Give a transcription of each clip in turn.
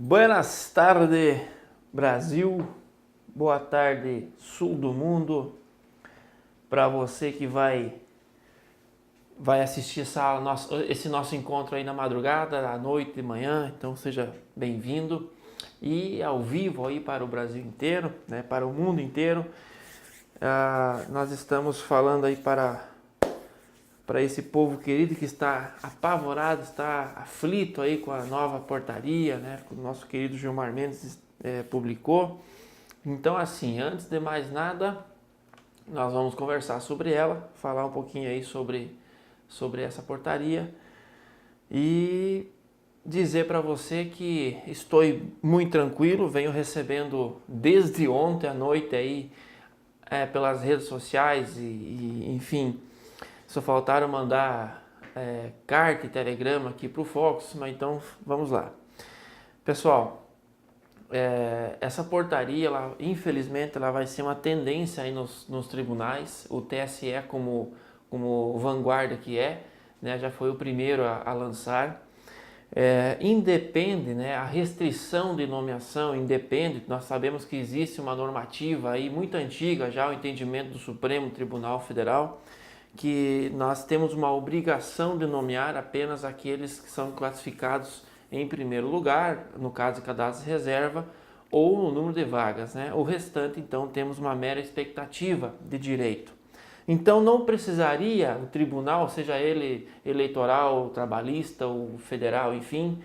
Buenas tardes, Brasil. Boa tarde, sul do mundo. Para você que vai assistir esse nosso encontro aí na madrugada, à noite, de manhã, então seja bem-vindo. E ao vivo aí para o Brasil inteiro, né, para o mundo inteiro. Nós estamos falando aí para esse povo querido que está apavorado, está aflito aí com a nova portaria, né, que o nosso querido Gilmar Mendes publicou. Então, assim, antes de mais nada, nós vamos conversar sobre ela, falar um pouquinho aí sobre essa portaria e dizer para você que estou muito tranquilo, venho recebendo desde ontem à noite aí pelas redes sociais e enfim, só faltaram mandar carta e telegrama aqui para o Fox, mas então vamos lá. Pessoal, essa portaria, infelizmente, ela vai ser uma tendência aí nos tribunais. O TSE, como vanguarda que né, já foi o primeiro a lançar. Independe, né, a restrição de nomeação independe. Nós sabemos que existe uma normativa aí muito antiga já, o entendimento do Supremo Tribunal Federal, que nós temos uma obrigação de nomear apenas aqueles que são classificados em primeiro lugar, no caso de cadastro de reserva, ou no número de vagas, né? O restante, então, temos uma mera expectativa de direito. Então, não precisaria o tribunal, seja ele eleitoral, trabalhista ou federal, enfim,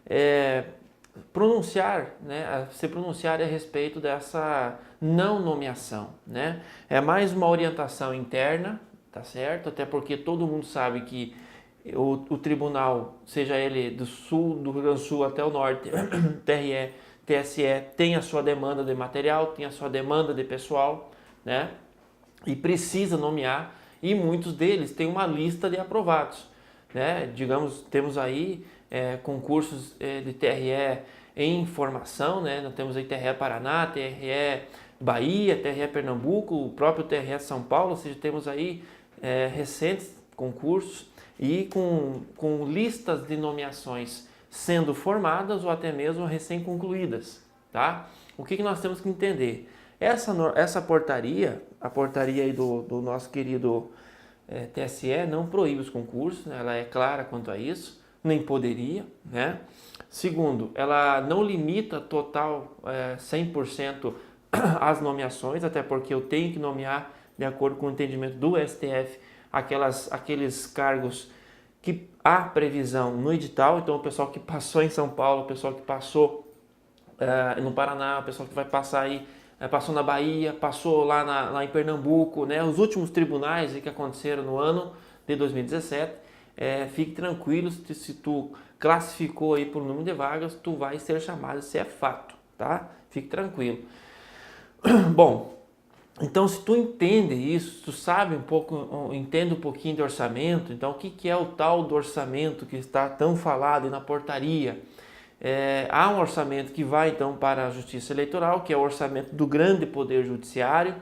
se pronunciar a respeito dessa não nomeação, né? É mais uma orientação interna, tá certo? Até porque todo mundo sabe que o tribunal, seja ele do sul, do Rio Grande do Sul até o norte, TRE, TSE, tem a sua demanda de material, tem a sua demanda de pessoal, né? E precisa nomear, e muitos deles têm uma lista de aprovados, né? Digamos, temos aí concursos de TRE em formação, né? Nós temos aí TRE Paraná, TRE Bahia, TRE Pernambuco, o próprio TRE São Paulo, ou seja, temos aí recentes concursos e com listas de nomeações sendo formadas ou até mesmo recém-concluídas, tá? O que nós temos que entender? Essa portaria, a portaria aí do nosso querido TSE, não proíbe os concursos, né? Ela é clara quanto a isso, nem poderia, né? Segundo, ela não limita total 100% as nomeações, até porque eu tenho que nomear, de acordo com o entendimento do STF, aqueles cargos que há previsão no edital. Então, o pessoal que passou em São Paulo, o pessoal que passou no Paraná, o pessoal que vai passar aí, passou na Bahia, passou lá em Pernambuco, né? Os últimos tribunais que aconteceram no ano de 2017, fique tranquilo, se tu classificou aí por número de vagas, tu vai ser chamado, isso é fato, tá? Fique tranquilo. Bom, então se tu entende isso, tu sabe entende um pouquinho de orçamento, então o que é o tal do orçamento que está tão falado na portaria? Há um orçamento que vai então para a Justiça Eleitoral, que é o orçamento do grande poder judiciário,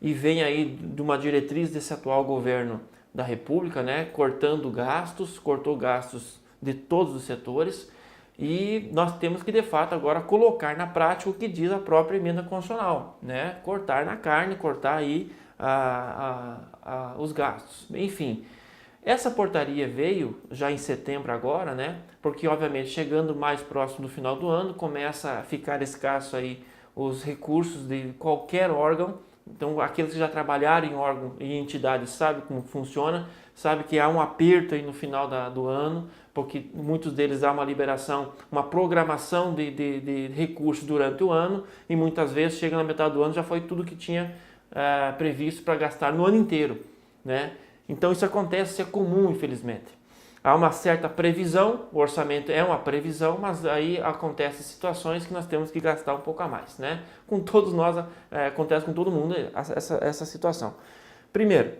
e vem aí de uma diretriz desse atual governo da República, né, cortou gastos de todos os setores, e nós temos que de fato agora colocar na prática o que diz a própria emenda constitucional, né, cortar na carne, cortar aí os gastos, enfim. Essa portaria veio já em setembro agora, né? Porque obviamente chegando mais próximo do final do ano começa a ficar escasso aí os recursos de qualquer órgão. Então aqueles que já trabalharam em órgão e entidade sabem como funciona, sabem que há um aperto aí no final do ano, porque muitos deles há uma liberação, uma programação de recursos durante o ano, e muitas vezes chega na metade do ano já foi tudo que tinha previsto para gastar no ano inteiro, né? Então isso acontece, isso é comum, infelizmente. Há uma certa previsão, o orçamento é uma previsão, mas aí acontecem situações que nós temos que gastar um pouco a mais, né? Com todos nós, acontece com todo mundo essa situação. Primeiro,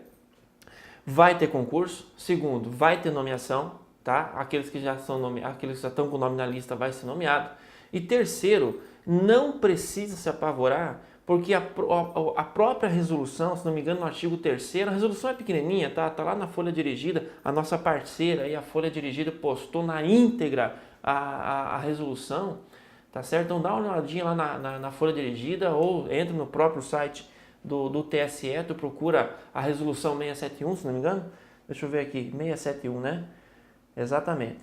vai ter concurso. Segundo, vai ter nomeação, tá? Aqueles que já estão com o nome na lista vai ser nomeado. E terceiro, não precisa se apavorar, porque a própria resolução, se não me engano, no artigo 3º, a resolução é pequenininha, tá lá na folha dirigida, a nossa parceira aí, a folha dirigida, postou na íntegra a resolução, tá certo? Então dá uma olhadinha lá na folha dirigida ou entra no próprio site do TSE, tu procura a resolução 671, se não me engano. Deixa eu ver aqui, 671, né? Exatamente.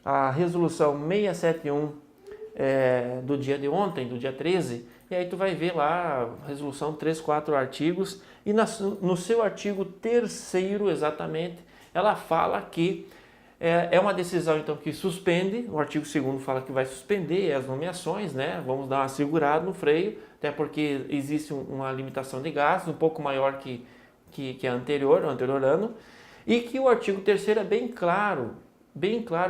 A resolução 671 do dia de ontem, do dia 13, e aí tu vai ver lá a resolução 3, 4 artigos, e no seu artigo 3º, exatamente, ela fala que é uma decisão então que suspende, o artigo 2º fala que vai suspender as nomeações, né? Vamos dar uma segurada no freio, até porque existe uma limitação de gastos um pouco maior que a anterior, o anterior ano, e que o artigo 3º é bem claro,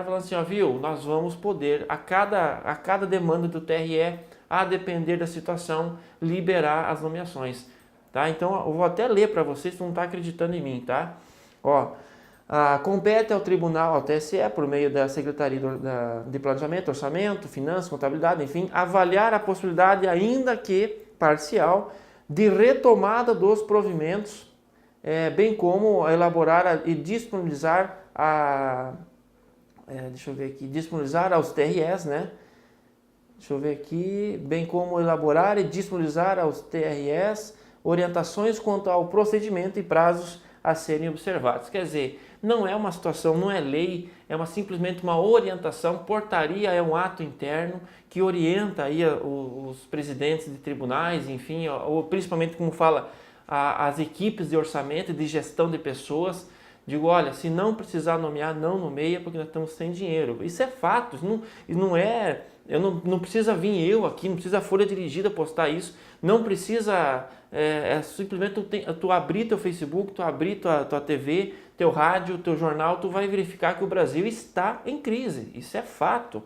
falando assim, ó, viu, nós vamos poder, a cada demanda do TRE, a depender da situação, liberar as nomeações, tá? Então, eu vou até ler para vocês, se não está acreditando em mim, tá? Ó, compete ao tribunal, ao TSE, por meio da Secretaria de Planejamento, Orçamento, Finanças, Contabilidade, enfim, avaliar a possibilidade, ainda que parcial, de retomada dos provimentos, bem como elaborar e disponibilizar deixa eu ver aqui, disponibilizar aos TREs, né? Deixa eu ver aqui, bem como elaborar e disponibilizar aos TREs orientações quanto ao procedimento e prazos a serem observados. Quer dizer, não é uma situação, não é lei, simplesmente uma orientação, portaria é um ato interno que orienta aí os presidentes de tribunais, enfim, ou principalmente como fala as equipes de orçamento e de gestão de pessoas. Digo, olha, se não precisar nomear, não nomeia, porque nós estamos sem dinheiro. Isso é fato, não precisa vir eu aqui, não precisa a folha dirigida postar isso, não precisa, simplesmente tu abrir teu Facebook, tu abrir tua TV, teu rádio, teu jornal, tu vai verificar que o Brasil está em crise, isso é fato.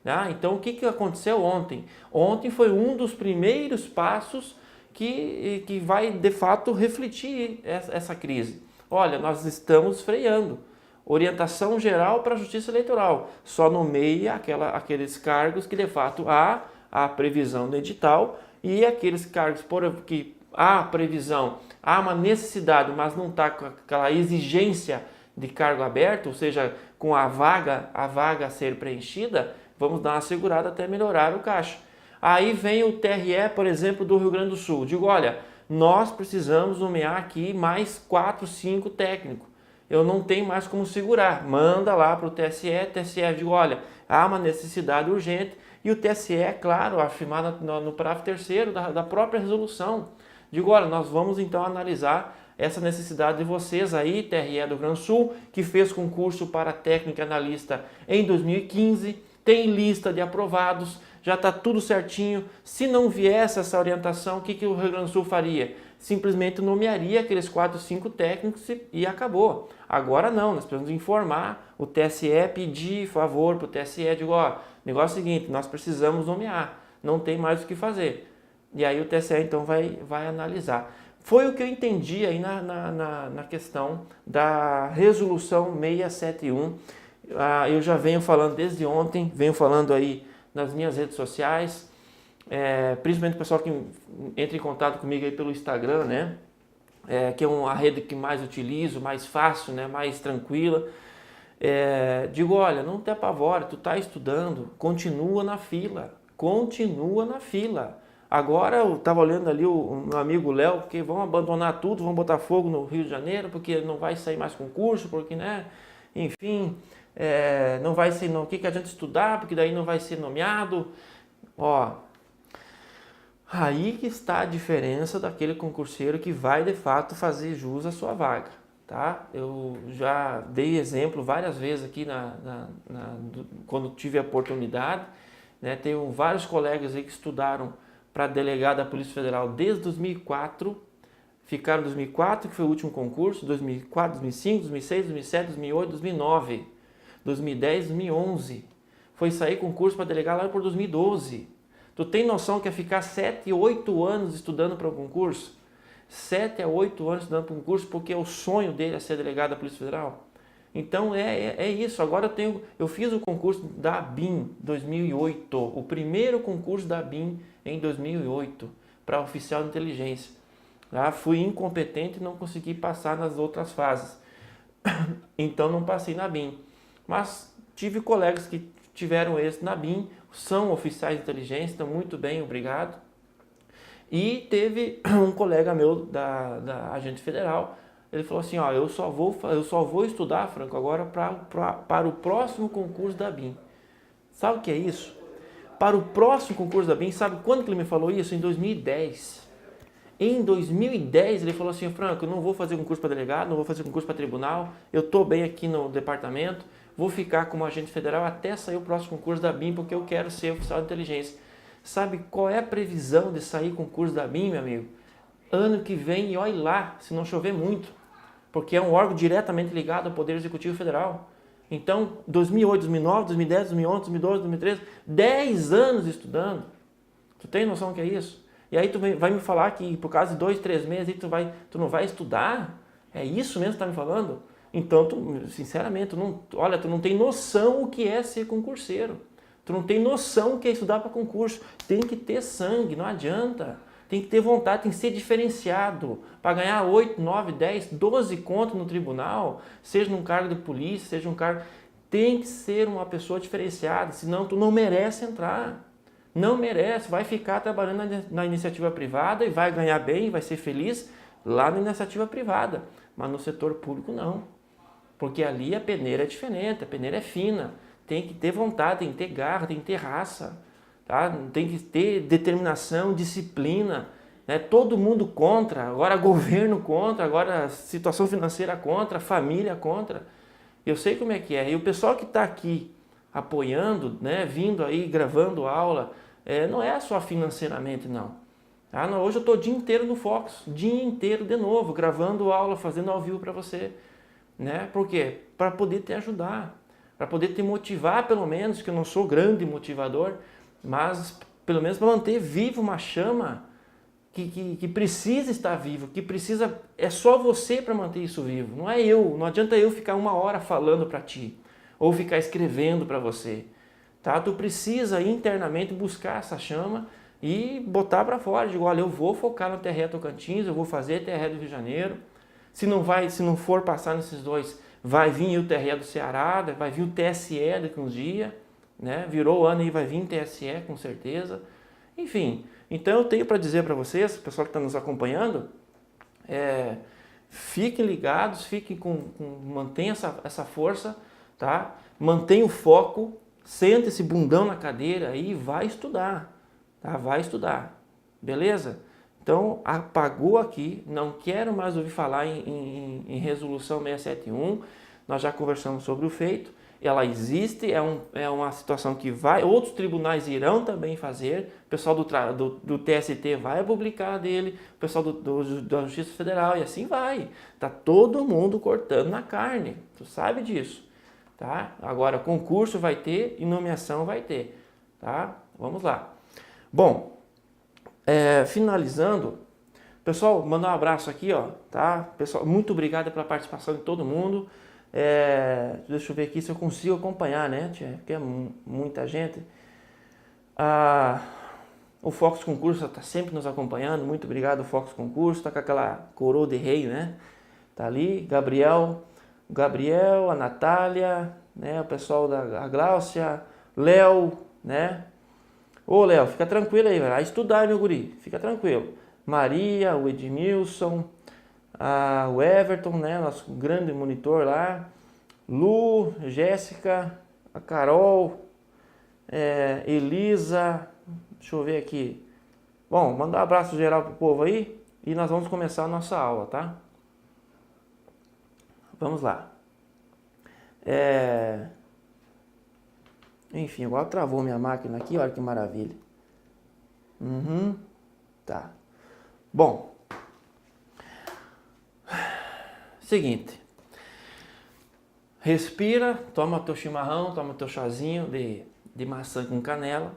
Né? Então, o que aconteceu ontem? Ontem foi um dos primeiros passos que vai, de fato, refletir essa crise. Olha, nós estamos freando. Orientação geral para a Justiça Eleitoral. Só nomeia aqueles cargos que de fato há a previsão do edital e aqueles cargos que há previsão, há uma necessidade, mas não está com aquela exigência de cargo aberto, ou seja, com a vaga a ser preenchida, vamos dar uma segurada até melhorar o caixa. Aí vem o TRE, por exemplo, do Rio Grande do Sul. Digo, olha, nós precisamos nomear aqui mais 4, 5 técnicos. Eu não tenho mais como segurar. Manda lá para o TSE, digo, olha, há uma necessidade urgente. E o TSE, claro, afirmar no parágrafo 3º da própria resolução. Digo, olha, nós vamos então analisar essa necessidade de vocês aí, TRE do Rio Grande do Sul, que fez concurso para técnico e analista em 2015, tem lista de aprovados, já está tudo certinho. Se não viesse essa orientação, o que o Rio Grande do Sul faria? Simplesmente nomearia aqueles 4, 5 técnicos e acabou. Agora não, nós precisamos informar o TSE, pedir favor para o TSE, digo, ó, negócio é o seguinte, nós precisamos nomear, não tem mais o que fazer. E aí o TSE então vai analisar. Foi o que eu entendi aí na questão da resolução 671. Eu já venho falando desde ontem, venho falando aí nas minhas redes sociais, principalmente o pessoal que entra em contato comigo aí pelo Instagram, né? Que é a rede que mais utilizo, mais fácil, né? Mais tranquila. Digo, olha, não te apavora, tu está estudando, continua na fila. Agora eu estava olhando ali o meu amigo Léo, porque vão abandonar tudo, vão botar fogo no Rio de Janeiro, porque não vai sair mais concurso, porque, né? Enfim, não vai ser, o que adianta estudar, porque daí não vai ser nomeado. Ó, aí que está a diferença daquele concurseiro que vai de fato fazer jus à sua vaga, tá? Eu já dei exemplo várias vezes aqui quando tive a oportunidade, né? Tenho vários colegas aí que estudaram para delegado da Polícia Federal desde 2004, ficaram em 2004, que foi o último concurso, 2004, 2005, 2006, 2007, 2008, 2009, 2010, 2011. Foi sair concurso para delegado lá por 2012. Tu tem noção que é ficar 7, 8 anos estudando para um concurso? 7 a 8 anos estudando para um concurso porque o sonho dele é ser delegado da Polícia Federal. Então é isso. Agora eu fiz o concurso da ABIN 2008, o primeiro concurso da ABIN em 2008 para oficial de inteligência. Fui incompetente e não consegui passar nas outras fases. Então não passei na ABIN. Mas tive colegas que tiveram êxito na BIM, são oficiais de inteligência, estão muito bem, obrigado. E teve um colega meu da Agente Federal, ele falou assim, ó, eu só vou estudar, Franco, agora para o próximo concurso da BIM. Sabe o que é isso? Para o próximo concurso da BIM, sabe quando que ele me falou isso? Em 2010. Em 2010 ele falou assim, Franco, eu não vou fazer concurso para delegado, não vou fazer concurso para tribunal, eu estou bem aqui no departamento, vou ficar como agente federal até sair o próximo concurso da BIM, porque eu quero ser oficial de inteligência. Sabe qual é a previsão de sair concurso da BIM, meu amigo? Ano que vem, e olha lá, se não chover muito, porque é um órgão diretamente ligado ao Poder Executivo Federal. Então, 2008, 2009, 2010, 2011, 2012, 2013, 10 anos estudando. Tu tem noção do que é isso? E aí tu vai me falar que por causa de 2, 3 meses tu não vai estudar? É isso mesmo que tu tá me falando? Então, sinceramente, tu não tem noção o que é ser concurseiro. Tu não tem noção o que é estudar para concurso. Tem que ter sangue, não adianta. Tem que ter vontade, tem que ser diferenciado. Para ganhar 8, 9, 10, 12 contos no tribunal, seja num cargo de polícia, seja um cargo... Tem que ser uma pessoa diferenciada, senão tu não merece entrar. Não merece, vai ficar trabalhando na iniciativa privada e vai ganhar bem, vai ser feliz lá na iniciativa privada. Mas no setor público não. Porque ali a peneira é diferente, a peneira é fina. Tem que ter vontade, tem que ter garra, tem que ter raça. Tá? Tem que ter determinação, disciplina. Né? Todo mundo contra, agora governo contra, agora situação financeira contra, família contra. Eu sei como é que é. E o pessoal que está aqui apoiando, né, vindo aí, gravando aula, não é só financeiramente, não. Tá? Hoje eu estou o dia inteiro no Fox, dia inteiro de novo, gravando aula, fazendo ao vivo para você. Né? Por quê? Para poder te ajudar, para poder te motivar pelo menos, que eu não sou grande motivador, mas pelo menos para manter viva uma chama que precisa estar vivo, que precisa, é só você para manter isso vivo, não é eu, não adianta eu ficar 1 hora falando para ti, ou ficar escrevendo para você, tá? Tu precisa internamente buscar essa chama e botar para fora, digo, olha, eu vou focar no TRE Tocantins, eu vou fazer TRE do Rio de Janeiro, se não for passar nesses dois, vai vir o TRE do Ceará, vai vir o TSE daqui uns dias, né? Virou o ano e vai vir TSE com certeza. Enfim, então eu tenho para dizer para vocês, pessoal que está nos acompanhando, fiquem ligados, mantenham essa força, tá? Mantenha o foco, sente esse bundão na cadeira e vai estudar, tá? Vai estudar, beleza? Então, apagou aqui, não quero mais ouvir falar em resolução 671, nós já conversamos sobre o feito, ela existe, é uma situação que outros tribunais irão também fazer, o pessoal do TST vai publicar dele, o pessoal da Justiça Federal, e assim vai. Tá todo mundo cortando na carne, tu sabe disso, tá? Agora, concurso vai ter e nomeação vai ter, tá? Vamos lá. Bom, finalizando, pessoal, mandar um abraço aqui, ó, tá? Pessoal, muito obrigado pela participação de todo mundo. Deixa eu ver aqui se eu consigo acompanhar, né? Porque é muita gente. O Fox Concurso está sempre nos acompanhando. Muito obrigado, Fox Concurso. Tá com aquela coroa de rei, né? Tá ali, Gabriel, a Natália, né? O pessoal da Gláucia, Léo, né? Ô, Léo, fica tranquilo aí, vai estudar, meu guri, fica tranquilo. Maria, o Edmilson, o Everton, né, nosso grande monitor lá, Lu, Jéssica, a Carol, Elisa, deixa eu ver aqui. Bom, mandar um abraço geral pro povo aí e nós vamos começar a nossa aula, tá? Vamos lá. Enfim, agora travou minha máquina aqui, olha que maravilha. Tá. Bom. Seguinte. Respira, toma teu chimarrão, toma teu chazinho de maçã com canela,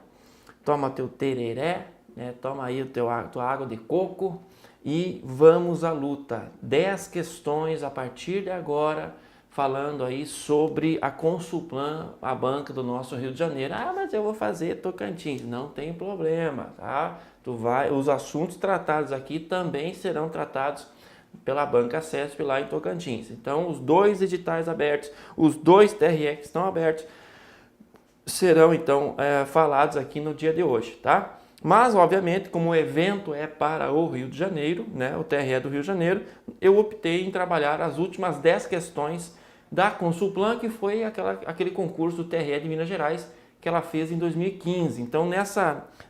toma teu tereré, né? Toma aí tua água de coco e vamos à luta. 10 questões a partir de agora, falando aí sobre a Consulplan, a banca do nosso Rio de Janeiro. Mas eu vou fazer Tocantins. Não tem problema, tá? Os assuntos tratados aqui também serão tratados pela banca CESP lá em Tocantins. Então, os 2 editais abertos, os 2 TRE que estão abertos, serão então falados aqui no dia de hoje, tá? Mas, obviamente, como o evento é para o Rio de Janeiro, né, o TRE do Rio de Janeiro, eu optei em trabalhar as últimas 10 questões da Consulplan, que foi aquele concurso do TRE de Minas Gerais que ela fez em 2015. Então,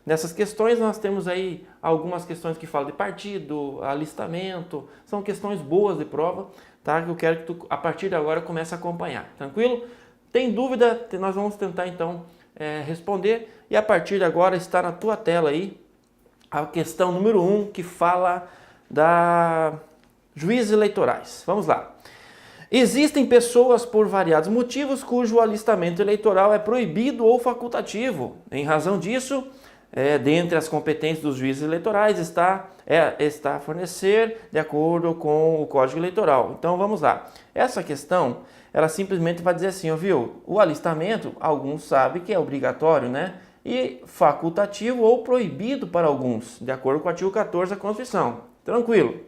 nessas questões, nós temos aí algumas questões que falam de partido, alistamento, são questões boas de prova, tá? Que eu quero que tu, a partir de agora, comece a acompanhar, tranquilo? Tem dúvida? Nós vamos tentar, então, responder. E a partir de agora está na tua tela aí a questão número 1, que fala da juízes eleitorais. Vamos lá. Existem pessoas por variados motivos cujo alistamento eleitoral é proibido ou facultativo. Em razão disso, dentre as competências dos juízes eleitorais está fornecer de acordo com o Código Eleitoral. Então vamos lá. Essa questão, ela simplesmente vai dizer assim, viu? O alistamento, alguns sabem que é obrigatório, né? E facultativo ou proibido para alguns, de acordo com o artigo 14 da Constituição. Tranquilo.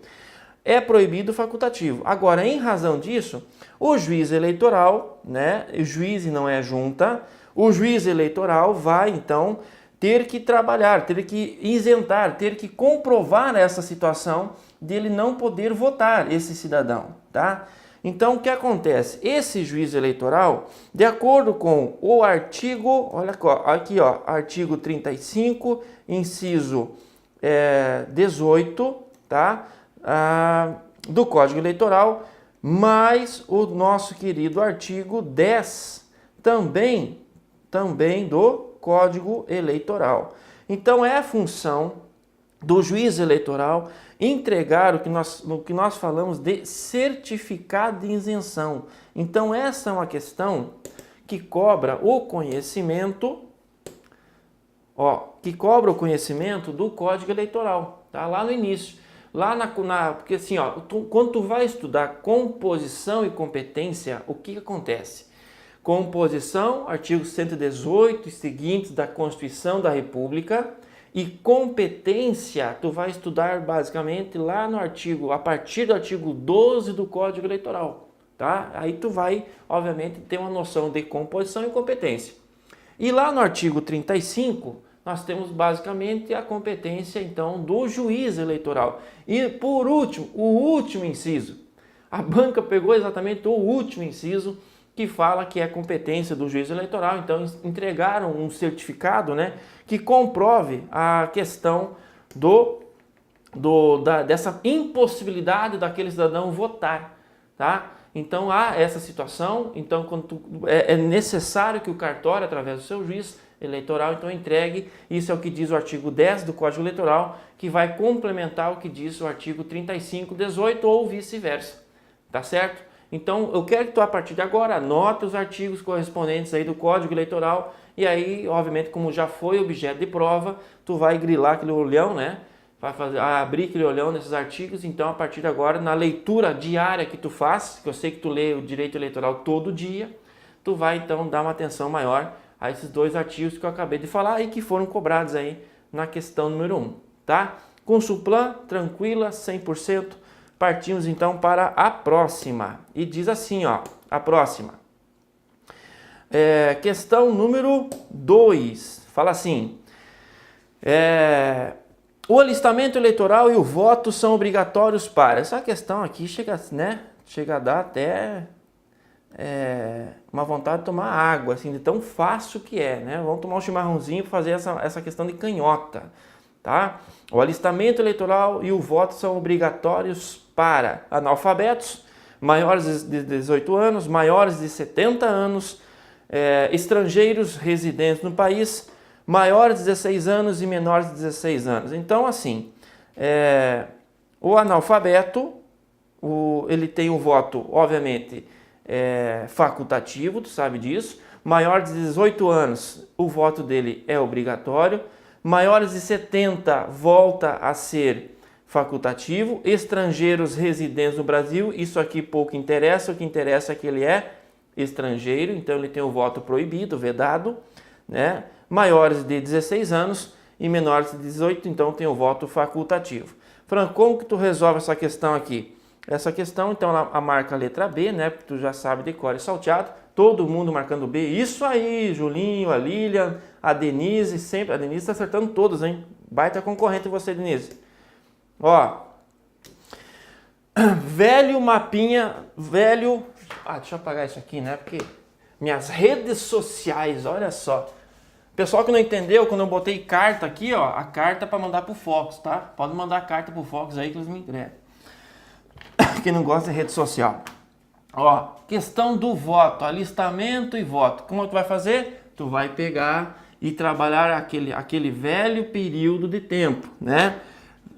É proibido facultativo. Agora, em razão disso, o juiz eleitoral, né? O juiz não é junta, o juiz eleitoral vai, então, ter que trabalhar, ter que isentar, ter que comprovar essa situação de ele não poder votar, esse cidadão, tá? Então, o que acontece? Esse juiz eleitoral, de acordo com o artigo, olha aqui, ó, artigo 35, inciso 18, tá? Do Código Eleitoral, mais o nosso querido artigo 10, também do Código Eleitoral. Então, é a função do juiz eleitoral entregar o que nós falamos de certificado de isenção. Então, essa é uma questão que cobra o conhecimento, do Código Eleitoral, tá? Lá no início. Porque assim, quando tu vai estudar composição e competência, o que acontece? Composição, artigo 118 e seguintes da Constituição da República, e competência, tu vai estudar basicamente lá no artigo, a partir do artigo 12 do Código Eleitoral, tá? Aí tu vai, obviamente, ter uma noção de composição e competência. E lá no artigo 35, nós temos basicamente a competência, então, do juiz eleitoral. E, por último, o último inciso. A banca pegou exatamente o último inciso, que fala que é competência do juiz eleitoral. Então, entregaram um certificado, né, que comprove a questão dessa impossibilidade daquele cidadão votar, tá? Então, há essa situação. Então, é necessário que o cartório, através do seu juiz eleitoral, então entregue. Isso é o que diz o artigo 10 do Código Eleitoral, que vai complementar o que diz o artigo 35, 18 ou vice-versa, tá certo? Então, eu quero que tu, a partir de agora, anote os artigos correspondentes aí do Código Eleitoral, e aí, obviamente, como já foi objeto de prova, tu vai grilar aquele olhão, né? Vai abrir aquele olhão nesses artigos. Então, a partir de agora, na leitura diária que tu faz, que eu sei que tu lê o direito eleitoral todo dia, tu vai, então, dar uma atenção maior a esses dois artigos que eu acabei de falar e que foram cobrados aí na questão número 1, tá? Consulplan, tranquila, 100%. Partimos então para a próxima. E diz assim, ó, a próxima. Questão número 2. Fala assim. O alistamento eleitoral e o voto são obrigatórios para... Essa questão aqui chega a dar até uma vontade de tomar água, assim, de tão fácil que é, né? Vamos tomar um chimarrãozinho para fazer essa questão de canhota, tá? O alistamento eleitoral e o voto são obrigatórios para analfabetos, maiores de 18 anos, maiores de 70 anos, estrangeiros residentes no país, maiores de 16 anos e menores de 16 anos. Então, assim, o analfabeto, ele tem um voto, obviamente, facultativo, tu sabe disso. Maior de 18 anos, o voto dele é obrigatório. Maiores de 70 volta a ser facultativo. Estrangeiros residentes no Brasil, isso aqui pouco interessa, o que interessa é que ele é estrangeiro, então ele tem o voto proibido, vedado, né? Maiores de 16 anos e menores de 18, então tem o voto facultativo. Franco, como que tu resolve essa questão aqui? Essa questão, então, a marca letra B, né? Porque tu já sabe de cor e salteado, Todo mundo marcando B. Isso aí, Julinho, a Lilian, a Denise, sempre. A Denise está acertando todos, hein? Baita concorrente você, Denise. Ó. Velho mapinha, velho... deixa eu apagar isso aqui, né? Porque minhas redes sociais, olha só. Pessoal que não entendeu, quando eu botei carta aqui, ó, a carta para mandar pro Fox, tá? Pode mandar carta pro Fox aí que eles me entregam. Quem não gosta de rede social. Ó, questão do voto, alistamento e voto. Como tu vai fazer? Tu vai pegar e trabalhar aquele velho período de tempo, né?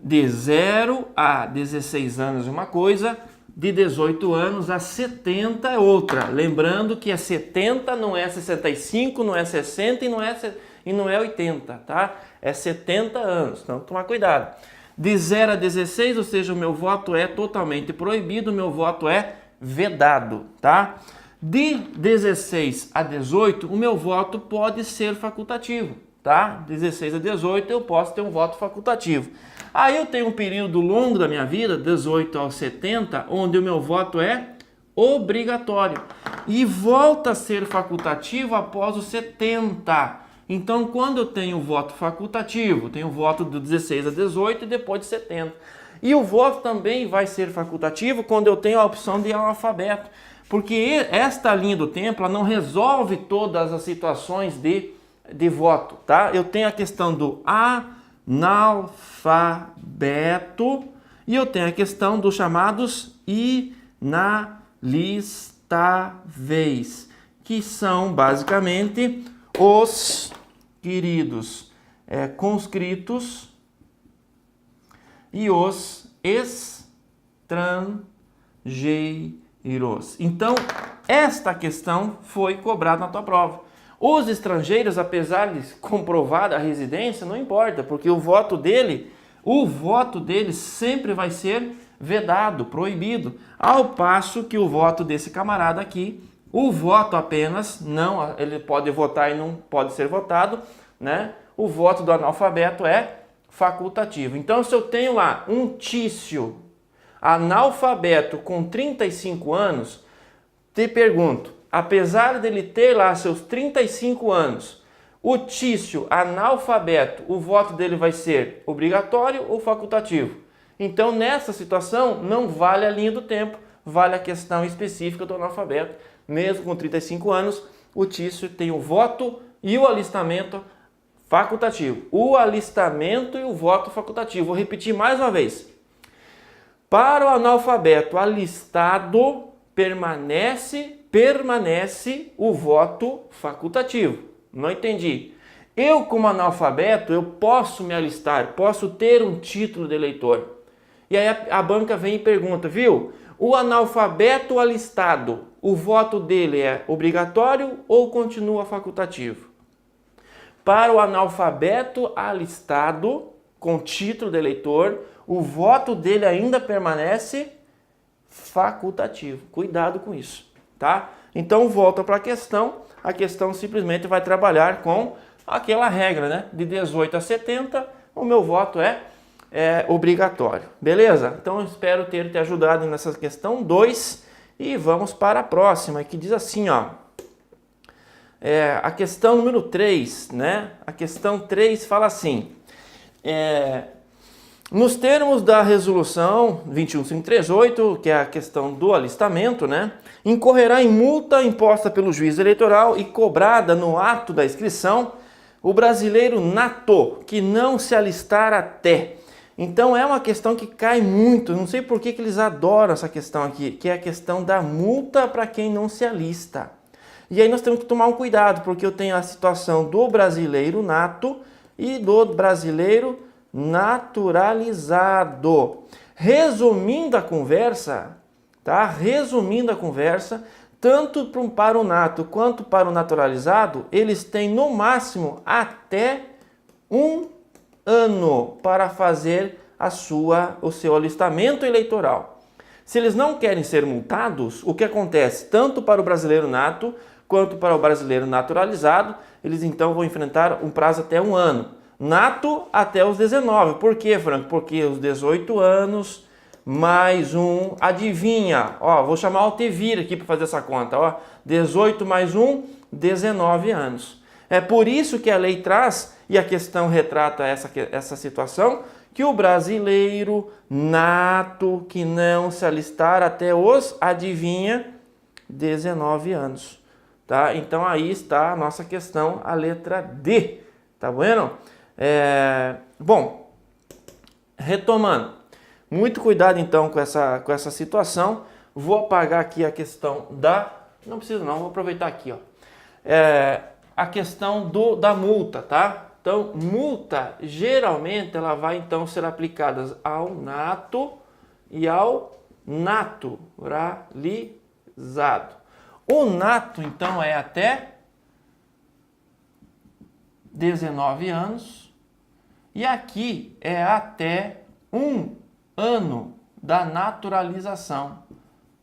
De 0 a 16 anos uma coisa, de 18 anos a 70 é outra. Lembrando que é 70, não é 65, não é 60 e não é 80, tá? É 70 anos, então tomar cuidado. De 0 a 16, ou seja, o meu voto é totalmente proibido, o meu voto é vedado, tá? De 16 a 18, o meu voto pode ser facultativo, tá? 16 a 18 eu posso ter um voto facultativo. Aí eu tenho um período longo da minha vida, 18 aos 70, onde o meu voto é obrigatório e volta a ser facultativo após os 70. Então, quando eu tenho voto facultativo, tenho voto do 16 a 18 e depois de 70. E o voto também vai ser facultativo quando eu tenho a opção de analfabeto, porque esta linha do tempo ela não resolve todas as situações de voto, tá? Eu tenho a questão do analfabeto e eu tenho a questão dos chamados inalistáveis, que são basicamente os queridos conscritos e os estrangeiros. Então, esta questão foi cobrada na tua prova. Os estrangeiros, apesar de comprovada a residência, não importa, porque o voto dele sempre vai ser vedado, proibido, ao passo que o voto desse camarada aqui, o voto apenas, não, ele pode votar e não pode ser votado, né? O voto do analfabeto é facultativo. Então, se eu tenho lá um Tício analfabeto com 35 anos, te pergunto, apesar dele ter lá seus 35 anos, o Tício analfabeto, o voto dele vai ser obrigatório ou facultativo? Então, nessa situação, não vale a linha do tempo, vale a questão específica do analfabeto. Mesmo com 35 anos, o Tício tem o voto e o alistamento facultativo. O alistamento e o voto facultativo. Vou repetir mais uma vez. Para o analfabeto alistado, permanece o voto facultativo. Não entendi. Eu, como analfabeto, eu posso me alistar, posso ter um título de eleitor. E aí a banca vem e pergunta, viu? O analfabeto alistado, o voto dele é obrigatório ou continua facultativo? Para o analfabeto alistado, com título de eleitor, o voto dele ainda permanece facultativo. Cuidado com isso, tá? Então, volta para a questão simplesmente vai trabalhar com aquela regra, né? De 18 a 70, o meu voto é obrigatório. Beleza? Então, eu espero ter te ajudado nessa questão 2 e vamos para a próxima, que diz assim, ó. A questão número 3, né? A questão 3 fala assim, nos termos da resolução 21538, que é a questão do alistamento, né? Incorrerá em multa imposta pelo juiz eleitoral e cobrada no ato da inscrição o brasileiro nato, que não se alistar até. Então é uma questão que cai muito, não sei por que eles adoram essa questão aqui, que é a questão da multa para quem não se alista. E aí nós temos que tomar um cuidado, porque eu tenho a situação do brasileiro nato e do brasileiro naturalizado. Resumindo a conversa, tá? Resumindo a conversa, tanto para o nato quanto para o naturalizado, eles têm no máximo até 1 ano para fazer o seu alistamento eleitoral. Se eles não querem ser multados, o que acontece? Tanto para o brasileiro nato quanto para o brasileiro naturalizado, eles então vão enfrentar um prazo até 1 ano. Nato até os 19. Por quê, Franco? Porque os 18 anos mais 1, adivinha? Ó, vou chamar o Altevir aqui para fazer essa conta, ó. 18 mais 1, 19 anos. É por isso que a lei traz, e a questão retrata essa situação, que o brasileiro nato que não se alistar até os, adivinha, 19 anos. Tá? Então aí está a nossa questão, a letra D. Tá bueno? Bom, retomando. Muito cuidado então com essa situação. Vou apagar aqui a questão da... Não preciso não, vou aproveitar aqui, ó. A questão da multa, tá? Então, multa, geralmente, ela vai então ser aplicada ao nato e ao naturalizado. O nato, então, é até 19 anos e aqui é até 1 ano da naturalização.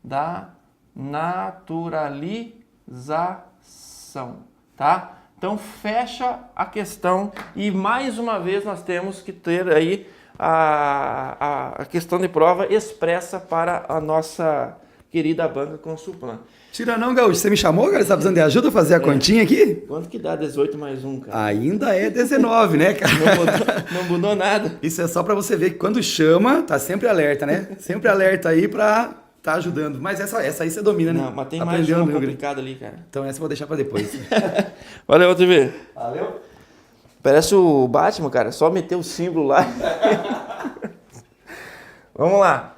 Da naturalização, tá? Então fecha a questão e mais uma vez nós temos que ter aí a questão de prova expressa para a nossa querida banca Consulplan. Tira não, Gaúcho. Você me chamou, cara? Você tá precisando de ajuda a fazer a continha aqui? Quanto que dá 18 mais 1, cara? Ainda é 19, né, cara? Não mudou nada. Isso é só para você ver que quando chama, tá sempre alerta, né? Sempre alerta aí pra tá ajudando. Mas essa aí você domina, né? Não, mas tem mais uma complicada ali, cara. Então essa eu vou deixar para depois. Valeu, TV. Valeu. Parece o Batman, cara. Só meter o símbolo lá. Vamos lá.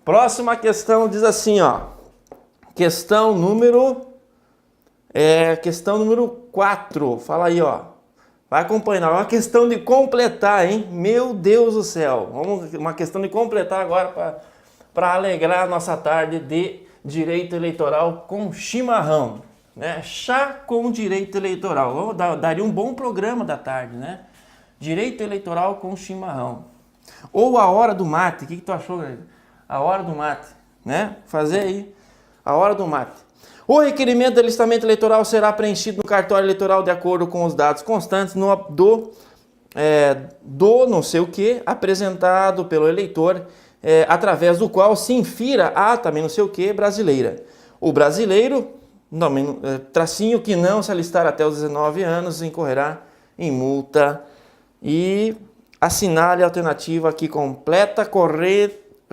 Próxima questão diz assim, ó. Questão número 4. Fala aí, ó. Vai acompanhar. É uma questão de completar, hein? Meu Deus do céu. Uma questão de completar agora para alegrar a nossa tarde de direito eleitoral com chimarrão. Né? Chá com direito eleitoral. Daria um bom programa da tarde, né? Direito eleitoral com chimarrão. Ou a hora do mate. O que tu achou, galera? A hora do mate, né? Fazer aí a hora do mate. O requerimento de alistamento eleitoral será preenchido no cartório eleitoral de acordo com os dados constantes do não sei o que apresentado pelo eleitor, através do qual se infira a também não sei o que brasileira. O brasileiro, tracinho que não se alistar até os 19 anos, incorrerá em multa. E assinale a alternativa que completa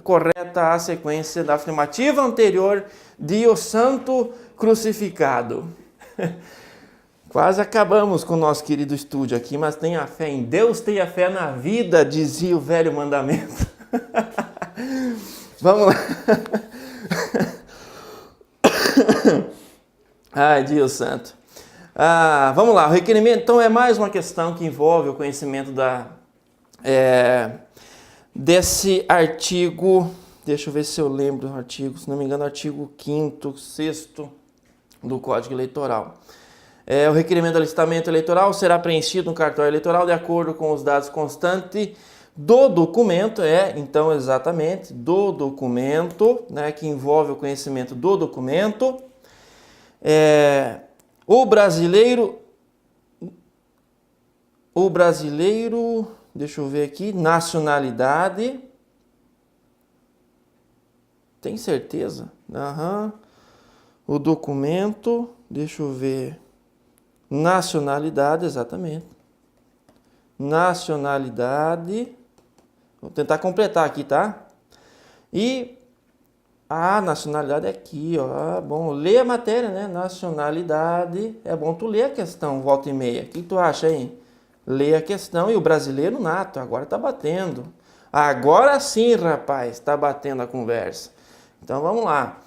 correta a sequência da afirmativa anterior de o santo crucificado. Quase acabamos com o nosso querido estúdio aqui, mas tenha fé em Deus, tenha fé na vida, dizia o velho mandamento. Vamos lá. Ai, Deus santo. Vamos lá, o requerimento então é mais uma questão que envolve o conhecimento desse artigo, deixa eu ver se eu lembro do artigo, se não me engano, artigo 5º, 6º do Código Eleitoral. O requerimento de alistamento eleitoral será preenchido no cartório eleitoral de acordo com os dados constantes do documento, então exatamente, do documento, né, que envolve o conhecimento do documento. O brasileiro, deixa eu ver aqui, nacionalidade, tem certeza? O documento, deixa eu ver, nacionalidade, exatamente, nacionalidade, vou tentar completar aqui, tá? E a nacionalidade é aqui, ó, bom, lê a matéria, né, nacionalidade, é bom tu ler a questão, volta e meia, o que tu acha aí? Lê a questão e o brasileiro nato, agora tá batendo. Agora sim, rapaz, tá batendo a conversa. Então vamos lá.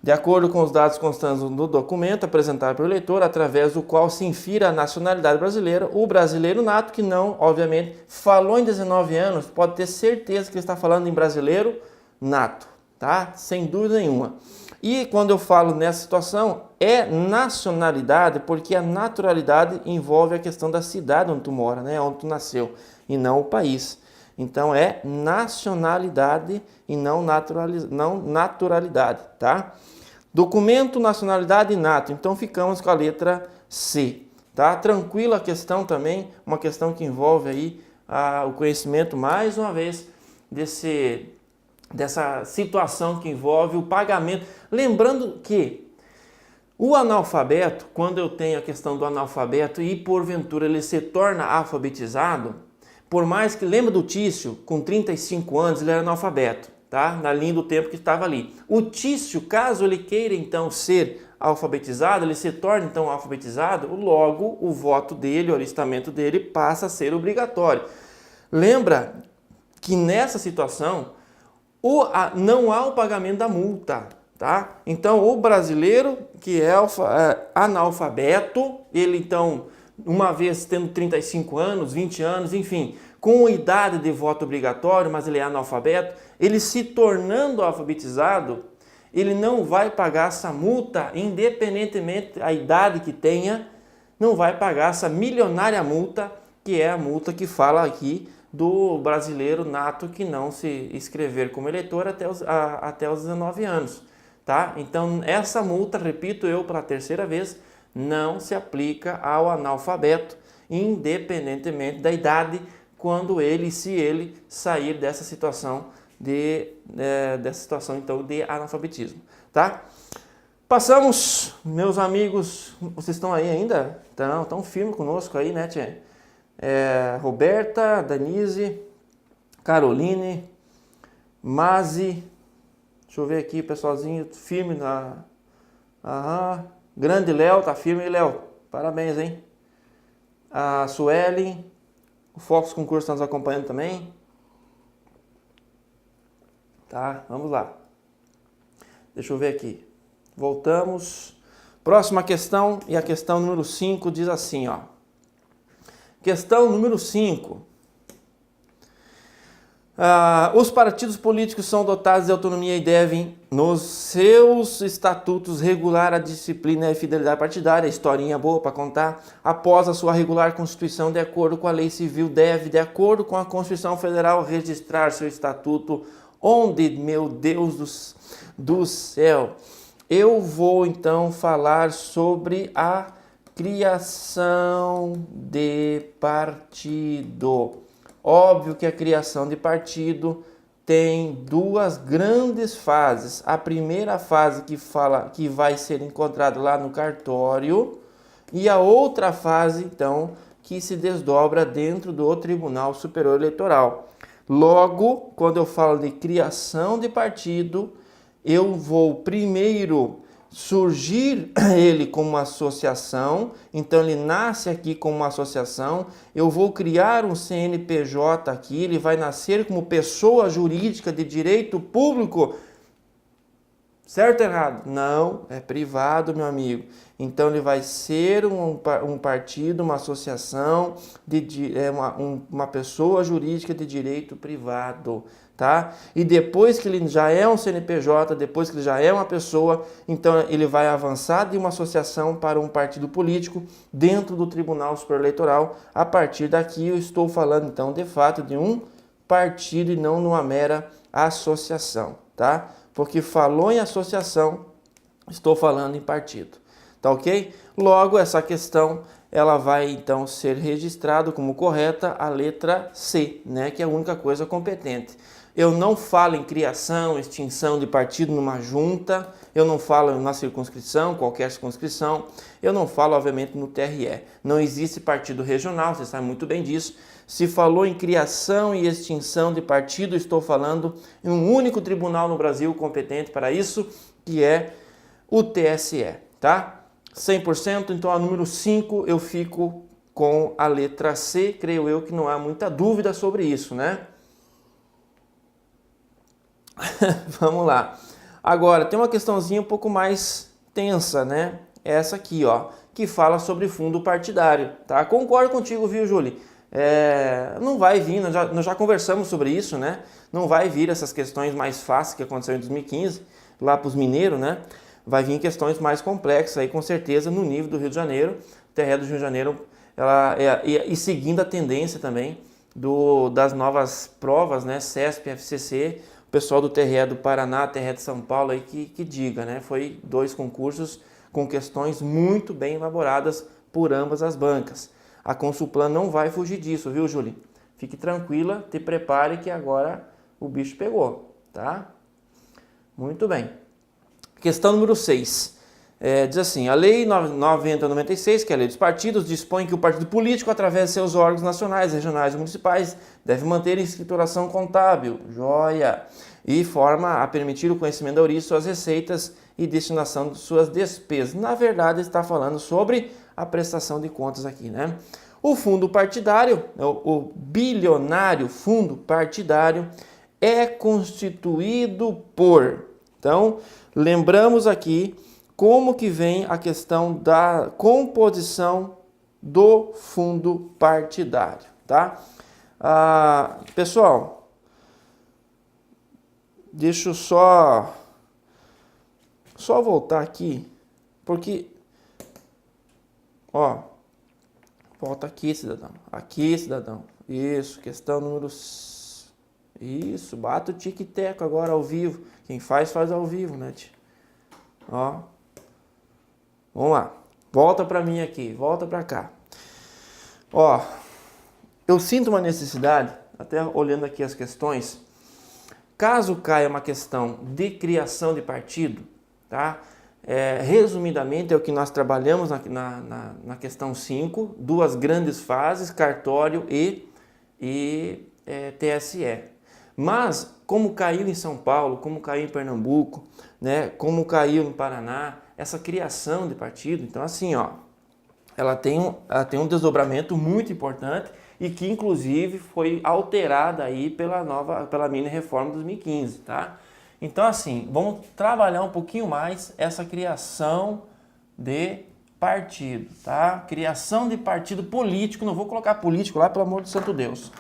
De acordo com os dados constantes do documento apresentado pelo eleitor, através do qual se infira a nacionalidade brasileira, o brasileiro nato, que não, obviamente, falou em 19 anos, pode ter certeza que ele está falando em brasileiro nato, tá? Sem dúvida nenhuma. E quando eu falo nessa situação, é nacionalidade, porque a naturalidade envolve a questão da cidade onde tu mora, né? Onde tu nasceu, e não o país. Então é nacionalidade e não naturalidade, tá? Documento, nacionalidade e nato. Então ficamos com a letra C, tá? Tranquila a questão também, uma questão que envolve aí o conhecimento, mais uma vez, dessa situação que envolve o pagamento. Lembrando que o analfabeto, quando eu tenho a questão do analfabeto e porventura ele se torna alfabetizado, por mais que, lembra do Tício, com 35 anos ele era analfabeto, tá? Na linha do tempo que estava ali. O Tício, caso ele queira então ser alfabetizado, ele se torna então alfabetizado, logo o voto dele, o alistamento dele passa a ser obrigatório. Lembra que nessa situação não há o pagamento da multa, tá? Então o brasileiro que é analfabeto, ele então, uma vez tendo 35 anos, 20 anos, enfim, com idade de voto obrigatório, mas ele é analfabeto, ele se tornando alfabetizado, ele não vai pagar essa multa, independentemente da idade que tenha, não vai pagar essa milionária multa, que é a multa que fala aqui do brasileiro nato que não se inscrever como eleitor até os 19 anos. Tá? Então, essa multa, repito eu pela terceira vez, não se aplica ao analfabeto, independentemente da idade, se ele sair dessa situação então de analfabetismo, tá? Passamos, meus amigos, vocês estão aí ainda? Estão firmes conosco aí, né, tia? Roberta, Danise, Caroline, Mazi, deixa eu ver aqui, pessoalzinho, firme na... Grande Léo, tá firme aí, Léo, parabéns, hein? A Sueli, o Fox Concurso está nos acompanhando também. Tá, vamos lá. Deixa eu ver aqui. Voltamos. Próxima questão, e a questão número 5 diz assim, ó. Questão número 5. Os partidos políticos são dotados de autonomia e devem, nos seus estatutos, regular a disciplina e a fidelidade partidária, historinha boa para contar, após a sua regular constituição, de acordo com a lei civil, deve, de acordo com a Constituição Federal, registrar seu estatuto, onde, meu Deus do céu, eu vou então falar sobre a criação de partido. Óbvio que a criação de partido tem duas grandes fases. A primeira fase que fala que vai ser encontrada lá no cartório e a outra fase, então, que se desdobra dentro do Tribunal Superior Eleitoral. Logo, quando eu falo de criação de partido, eu vou primeiro surgir ele como uma associação, então ele nasce aqui como uma associação, eu vou criar um CNPJ aqui, ele vai nascer como pessoa jurídica de direito público, certo ou errado? Não, é privado, meu amigo. Então ele vai ser um partido, uma associação, uma pessoa jurídica de direito privado, tá? E depois que ele já é um CNPJ, depois que ele já é uma pessoa, então ele vai avançar de uma associação para um partido político dentro do Tribunal Superior Eleitoral. A partir daqui eu estou falando então de fato de um partido e não numa mera associação, tá? Porque falou em associação, estou falando em partido, tá ok? Logo, essa questão, ela vai então ser registrada como correta a letra C, né? Que é a única coisa competente. Eu não falo em criação, extinção de partido numa junta, eu não falo na circunscrição, qualquer circunscrição, eu não falo, obviamente, no TRE. Não existe partido regional, você sabe muito bem disso. Se falou em criação e extinção de partido, estou falando em um único tribunal no Brasil competente para isso, que é o TSE, tá? 100%, então a número 5 eu fico com a letra C, creio eu que não há muita dúvida sobre isso, né? Vamos lá. Agora, tem uma questãozinha um pouco mais tensa, né? Essa aqui, ó, que fala sobre fundo partidário, tá? Concordo contigo, viu, Júlio? Não vai vir, nós já conversamos sobre isso, né? Não vai vir essas questões mais fáceis que aconteceu em 2015, lá para os mineiros, né? Vai vir questões mais complexas aí, com certeza, no nível do Rio de Janeiro. O TRE do Rio de Janeiro, e seguindo a tendência também das novas provas, né? CESP, FCC, o pessoal do TRE do Paraná, TRE de São Paulo aí que diga, né? Foi 2 concursos com questões muito bem elaboradas por ambas as bancas. A Consulplan não vai fugir disso, viu, Júlia? Fique tranquila, te prepare que agora o bicho pegou, tá? Muito bem. Questão número 6. Diz assim, a Lei 9096, que é a Lei dos Partidos, dispõe que o partido político, através de seus órgãos nacionais, regionais e municipais, deve manter escrituração contábil, joia, e forma a permitir o conhecimento da origem de suas receitas e destinação de suas despesas. Na verdade, está falando sobre a prestação de contas aqui, né? O fundo partidário, o bilionário fundo partidário, é constituído por... Então, lembramos aqui como que vem a questão da composição do fundo partidário, tá? Pessoal, deixa eu só voltar aqui, porque, ó, volta aqui, cidadão, isso, questão número... Isso, bata o tic-teco agora ao vivo, quem faz ao vivo, né, tia? Ó, vamos lá, volta para mim aqui, volta para cá. Ó, eu sinto uma necessidade, até olhando aqui as questões, caso caia uma questão de criação de partido, tá? Resumidamente é o que nós trabalhamos na questão 5, duas grandes fases, cartório e TSE. Mas, como caiu em São Paulo, como caiu em Pernambuco, né, como caiu no Paraná, essa criação de partido, então assim, ó, ela tem um desdobramento muito importante e que inclusive foi alterada aí pela mini reforma de 2015, tá? Então assim, vamos trabalhar um pouquinho mais essa criação de partido, tá? Criação de partido político, não vou colocar político lá, pelo amor de santo Deus.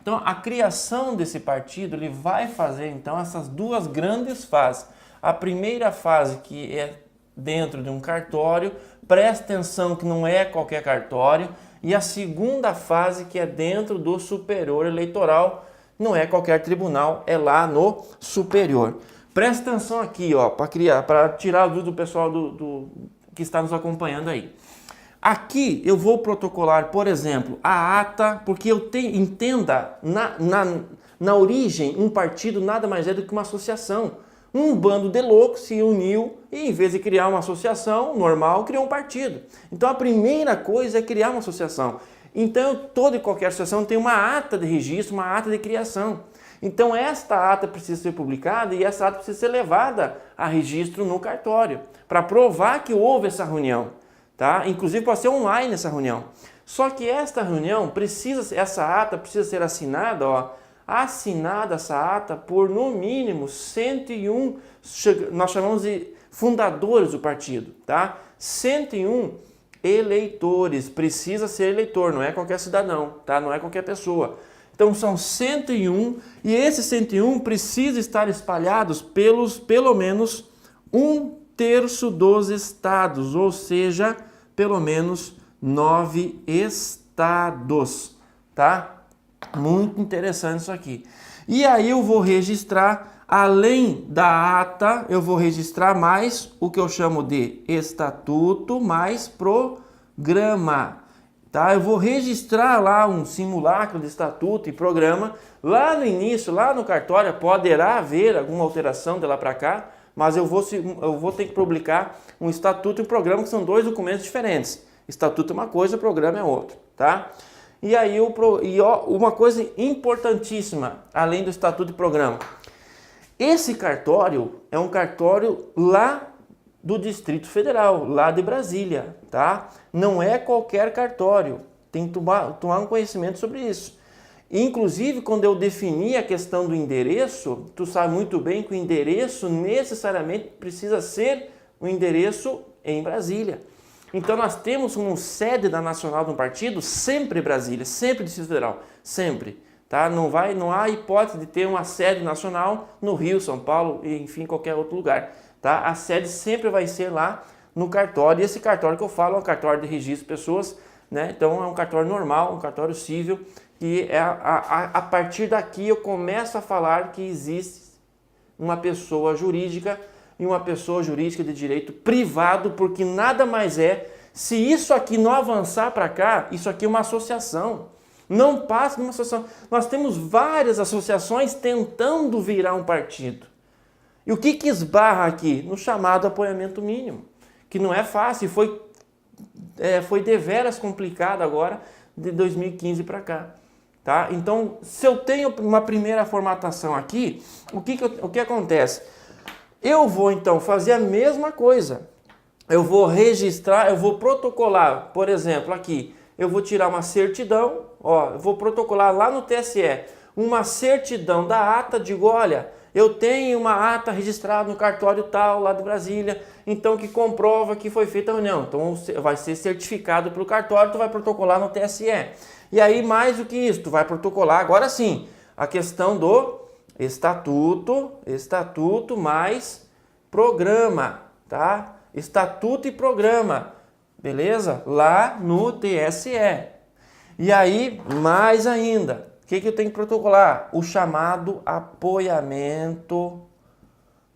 Então, a criação desse partido, ele vai fazer, então, essas duas grandes fases. A primeira fase, que é dentro de um cartório, presta atenção que não é qualquer cartório. E a segunda fase, que é dentro do superior eleitoral, não é qualquer tribunal, é lá no superior. Presta atenção aqui, ó, para tirar a dúvida do pessoal que está nos acompanhando aí. Aqui eu vou protocolar, por exemplo, a ata, porque entenda, na origem, um partido nada mais é do que uma associação. Um bando de loucos se uniu e, em vez de criar uma associação normal, criou um partido. Então a primeira coisa é criar uma associação. Então toda e qualquer associação tem uma ata de registro, uma ata de criação. Então esta ata precisa ser publicada e essa ata precisa ser levada a registro no cartório, para provar que houve essa reunião. Tá? Inclusive pode ser online essa reunião. Só que essa reunião essa ata precisa ser assinada, ó, assinada essa ata por no mínimo 101, nós chamamos de fundadores do partido, tá? 101 eleitores, precisa ser eleitor, não é qualquer cidadão, tá? Não é qualquer pessoa. Então são 101 e esses 101 precisam estar espalhados pelo menos 1/3 dos estados, ou seja, pelo menos 9 estados, tá? Muito interessante isso aqui. E aí eu vou registrar, além da ata, eu vou registrar mais o que eu chamo de estatuto mais programa, tá? Eu vou registrar lá um simulacro de estatuto e programa. Lá no início, lá no cartório, poderá haver alguma alteração de lá para cá, mas eu vou ter que publicar um estatuto e um programa, que são dois documentos diferentes. Estatuto é uma coisa, programa é outra, tá? E aí, uma coisa importantíssima, além do estatuto e programa. Esse cartório é um cartório lá do Distrito Federal, lá de Brasília, tá? Não é qualquer cartório, tem que tomar um conhecimento sobre isso. Inclusive, quando eu defini a questão do endereço, tu sabe muito bem que o endereço necessariamente precisa ser o endereço em Brasília. Então, nós temos como sede da nacional de um partido sempre Brasília, sempre Distrito Federal, sempre. Tá? Não há hipótese de ter uma sede nacional no Rio, São Paulo, enfim, qualquer outro lugar. Tá? A sede sempre vai ser lá no cartório. E esse cartório que eu falo é um cartório de registro de pessoas, né? Então, é um cartório normal, um cartório civil. E a partir daqui eu começo a falar que existe uma pessoa jurídica e uma pessoa jurídica de direito privado, porque nada mais é, se isso aqui não avançar para cá, isso aqui é uma associação. Não passe de uma associação. Nós temos várias associações tentando virar um partido. E o que esbarra aqui? No chamado apoiamento mínimo, que não é fácil, foi deveras complicado agora de 2015 para cá. Tá? Então, se eu tenho uma primeira formatação aqui, o que acontece? Eu vou então fazer a mesma coisa. Eu vou registrar, eu vou protocolar, por exemplo, aqui, eu vou tirar uma certidão, eu vou protocolar lá no TSE, uma certidão da ata, digo, olha, eu tenho uma ata registrada no cartório tal, lá de Brasília, então que comprova que foi feita a reunião. Então vai ser certificado pelo cartório, tu vai protocolar no TSE. E aí, mais do que isso, tu vai protocolar, agora sim, a questão do estatuto mais programa, tá? Estatuto e programa, beleza? Lá no TSE. E aí, mais ainda, o que eu tenho que protocolar? O chamado apoiamento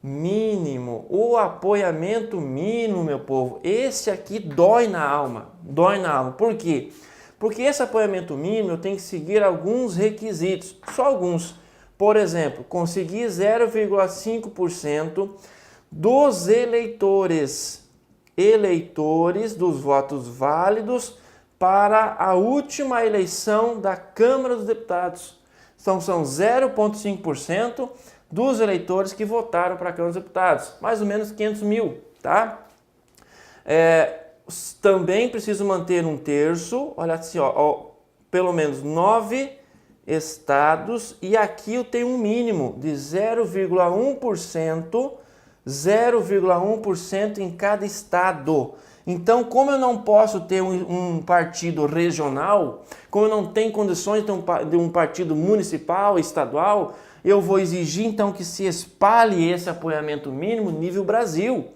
mínimo. O apoiamento mínimo, meu povo, esse aqui dói na alma. Dói na alma. Por quê? Porque esse apoiamento mínimo eu tenho que seguir alguns requisitos, só alguns. Por exemplo, conseguir 0,5% dos eleitores dos votos válidos para a última eleição da Câmara dos Deputados. Então são 0,5% dos eleitores que votaram para a Câmara dos Deputados, mais ou menos 500 mil, tá? Também preciso manter um terço, olha assim, pelo menos 9 estados, e aqui eu tenho um mínimo de 0,1% em cada estado. Então, como eu não posso ter um partido regional, como eu não tenho condições de um partido municipal, estadual, eu vou exigir então que se espalhe esse apoiamento mínimo nível Brasil,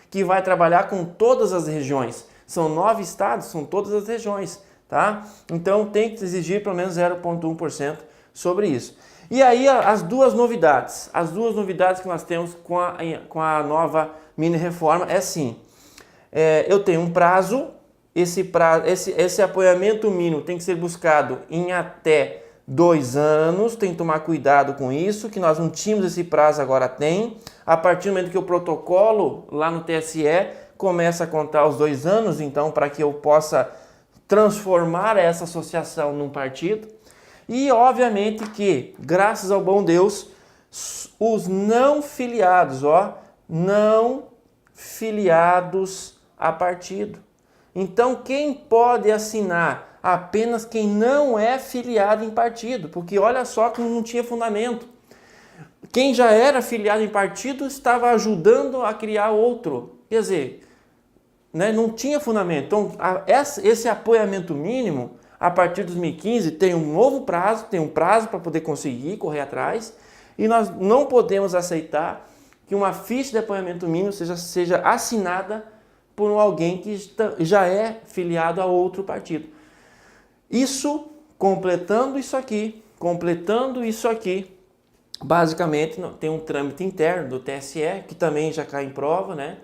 que vai trabalhar com todas as regiões. São 9 estados, são todas as regiões, tá? Então tem que exigir pelo menos 0,1% sobre isso. E aí as duas novidades que nós temos com a nova mini-reforma é assim, eu tenho um prazo, esse apoiamento mínimo tem que ser buscado em até 2 anos, tem que tomar cuidado com isso, que nós não tínhamos esse prazo, agora tem. A partir do momento que eu protocolo lá no TSE, começa a contar os 2 anos, então, para que eu possa transformar essa associação num partido. E, obviamente, que, graças ao bom Deus, os não filiados, não filiados a partido. Então, quem pode assinar? Apenas quem não é filiado em partido, porque olha só que não tinha fundamento. Quem já era filiado em partido estava ajudando a criar outro. Quer dizer, não tinha fundamento. Então, esse apoiamento mínimo, a partir de 2015, tem um novo prazo, tem um prazo para poder conseguir, correr atrás, e nós não podemos aceitar que uma ficha de apoiamento mínimo seja assinada por alguém que já é filiado a outro partido. Isso, completando isso aqui, basicamente tem um trâmite interno do TSE, que também já cai em prova, né?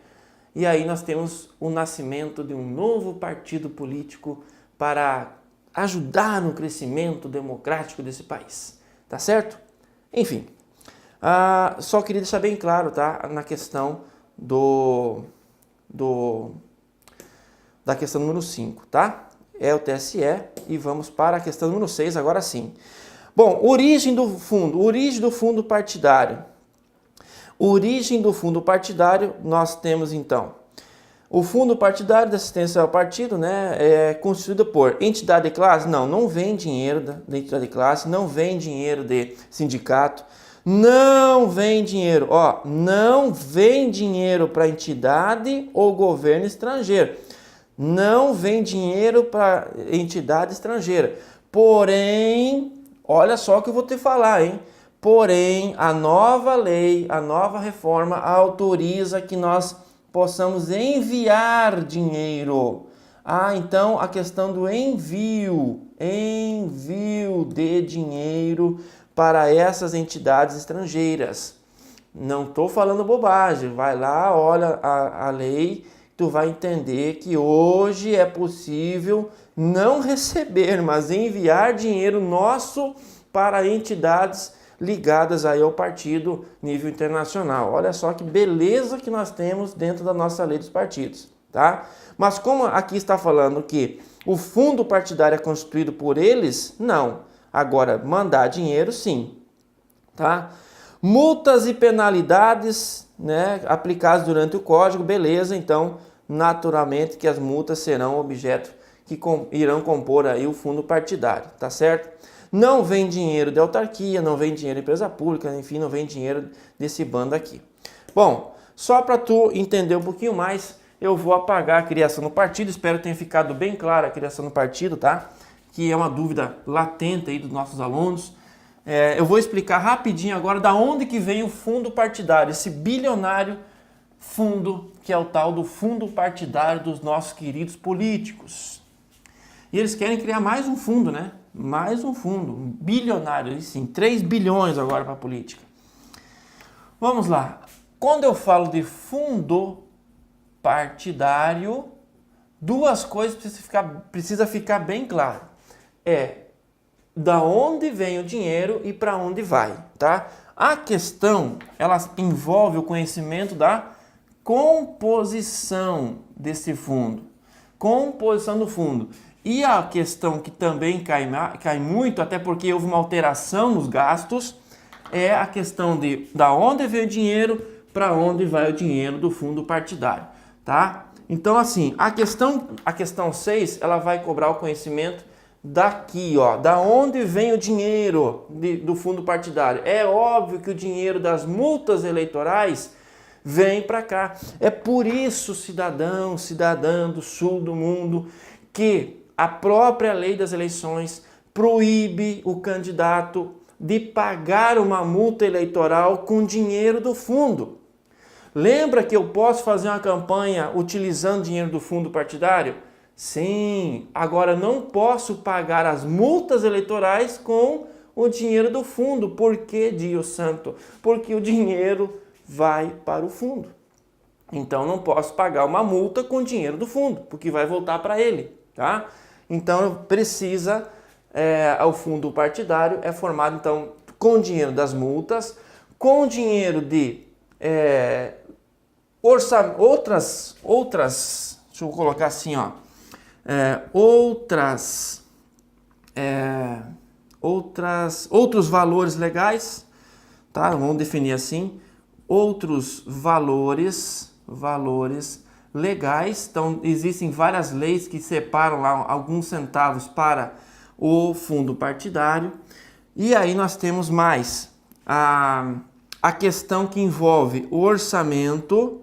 E aí nós temos o nascimento de um novo partido político para ajudar no crescimento democrático desse país, tá certo? Enfim, só queria deixar bem claro, tá? Na questão da questão número 5, tá? É o TSE e vamos para a questão número 6 agora sim. Bom, origem do fundo partidário. Origem do fundo partidário, nós temos então o fundo partidário de assistência ao partido, né, é constituído por entidade de classe? Não vem dinheiro da entidade de classe, não vem dinheiro de sindicato, não vem dinheiro, não vem dinheiro para entidade ou governo estrangeiro. Não vem dinheiro para entidade estrangeira. Porém, olha só o que eu vou te falar, hein? Porém, a nova lei, a nova reforma autoriza que nós possamos enviar dinheiro. Então a questão do envio de dinheiro para essas entidades estrangeiras. Não estou falando bobagem, vai lá, olha a lei, tu vai entender que hoje é possível não receber, mas enviar dinheiro nosso para entidades ligadas aí ao partido nível internacional. Olha só que beleza que nós temos dentro da nossa lei dos partidos, tá? Mas como aqui está falando que o fundo partidário é constituído por eles, não. Agora, mandar dinheiro, sim, tá? Multas e penalidades, né, aplicadas durante o código, beleza, então, naturalmente que as multas serão objeto que irão compor aí o fundo partidário, tá certo? Não vem dinheiro de autarquia, não vem dinheiro de empresa pública, enfim, não vem dinheiro desse bando aqui. Bom, só para tu entender um pouquinho mais, eu vou apagar a criação do partido, espero que tenha ficado bem clara a criação do partido, tá? Que é uma dúvida latente aí dos nossos alunos. Eu vou explicar rapidinho agora da onde que vem o fundo partidário, esse bilionário fundo, que é o tal do fundo partidário dos nossos queridos políticos. E eles querem criar mais um fundo, né? Mais um fundo, um bilionário, sim, 3 bilhões agora para a política. Vamos lá. Quando eu falo de fundo partidário, duas coisas precisa ficar bem claro. Da onde vem o dinheiro e para onde vai, tá? A questão, ela envolve o conhecimento da composição desse fundo. Composição do fundo. E a questão que também cai muito, até porque houve uma alteração nos gastos, é a questão de da onde vem o dinheiro, para onde vai o dinheiro do fundo partidário, tá? Então, assim, a questão 6, ela vai cobrar o conhecimento daqui, ó, da onde vem o dinheiro do fundo partidário. É óbvio que o dinheiro das multas eleitorais vem para cá. É por isso, cidadã do sul do mundo, que a própria lei das eleições proíbe o candidato de pagar uma multa eleitoral com dinheiro do fundo. Lembra que eu posso fazer uma campanha utilizando dinheiro do fundo partidário? Sim, agora não posso pagar as multas eleitorais com o dinheiro do fundo. Por que, Deus santo? Porque o dinheiro vai para o fundo. Então não posso pagar uma multa com dinheiro do fundo, porque vai voltar para ele, tá? Então precisa, o fundo partidário é formado então com dinheiro das multas, com dinheiro de outras, deixa eu colocar assim, ó, outros valores legais, tá? Vamos definir assim, outros valores legais. Então existem várias leis que separam lá alguns centavos para o fundo partidário. E aí nós temos mais a questão que envolve o orçamento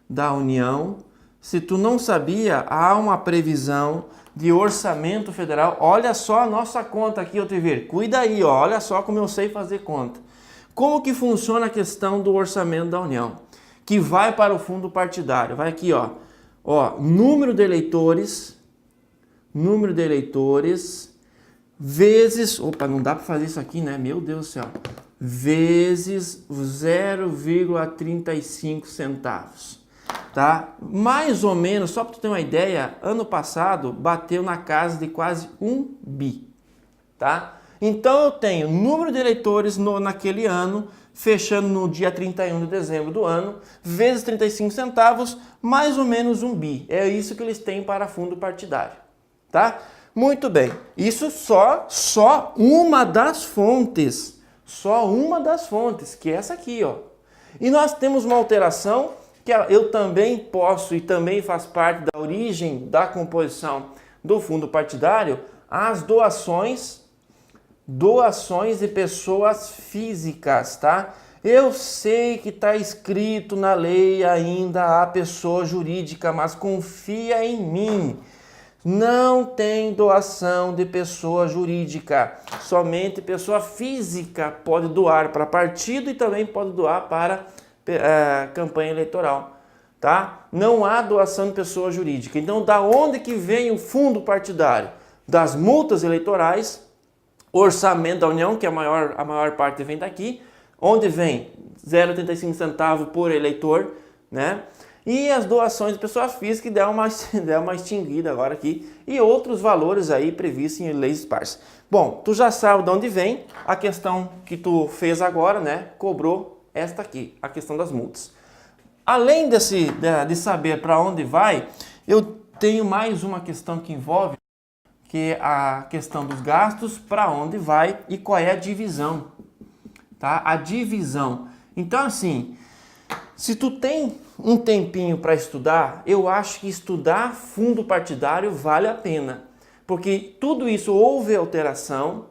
da União. Se tu não sabia, há uma previsão de orçamento federal. Olha só a nossa conta aqui, Otiver. Cuida aí, ó. Olha só como eu sei fazer conta. Como que funciona a questão do orçamento da União? Que vai para o fundo partidário. Vai aqui, ó. Número de eleitores vezes... Opa, não dá para fazer isso aqui, né? Meu Deus do céu. Vezes 0,35 centavos. Tá? Mais ou menos, só para tu ter uma ideia, ano passado bateu na casa de quase 1 bi. Tá? Então eu tenho número de eleitores naquele ano, fechando no dia 31 de dezembro do ano, vezes 35 centavos, mais ou menos 1 bi. É isso que eles têm para fundo partidário. Tá? Muito bem. Isso só uma das fontes. Só uma das fontes, que é essa aqui, ó. E nós temos uma alteração que eu também posso e também faz parte da origem da composição do fundo partidário, as doações de pessoas físicas, tá? Eu sei que está escrito na lei ainda a pessoa jurídica, mas confia em mim. Não tem doação de pessoa jurídica, somente pessoa física pode doar para partido e também pode doar para campanha eleitoral, tá? Não há doação de pessoa jurídica. Então, da onde que vem o fundo partidário? Das multas eleitorais, orçamento da União, que a maior parte vem daqui, onde vem 0,35 centavo por eleitor, né? E as doações de pessoa física que deram uma extinguida agora aqui. E outros valores aí previstos em leis esparsas. Bom, tu já sabe de onde vem a questão que tu fez agora, né? Cobrou esta aqui, a questão das multas. Além de saber para onde vai, eu tenho mais uma questão que envolve, que é a questão dos gastos, para onde vai e qual é a divisão, tá? A divisão. Então, assim, se tu tem um tempinho para estudar, eu acho que estudar fundo partidário vale a pena, porque tudo isso houve alteração,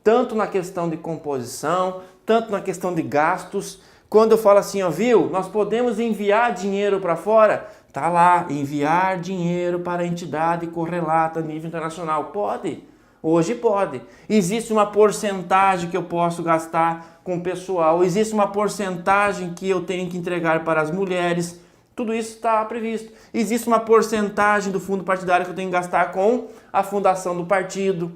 tanto na questão de composição, tanto na questão de gastos. Quando eu falo assim, ó, viu, nós podemos enviar dinheiro para fora, tá lá, enviar dinheiro para a entidade correlata a nível internacional. Pode, hoje pode. Existe uma porcentagem que eu posso gastar com o pessoal, existe uma porcentagem que eu tenho que entregar para as mulheres, tudo isso está previsto. Existe uma porcentagem do fundo partidário que eu tenho que gastar com a fundação do partido.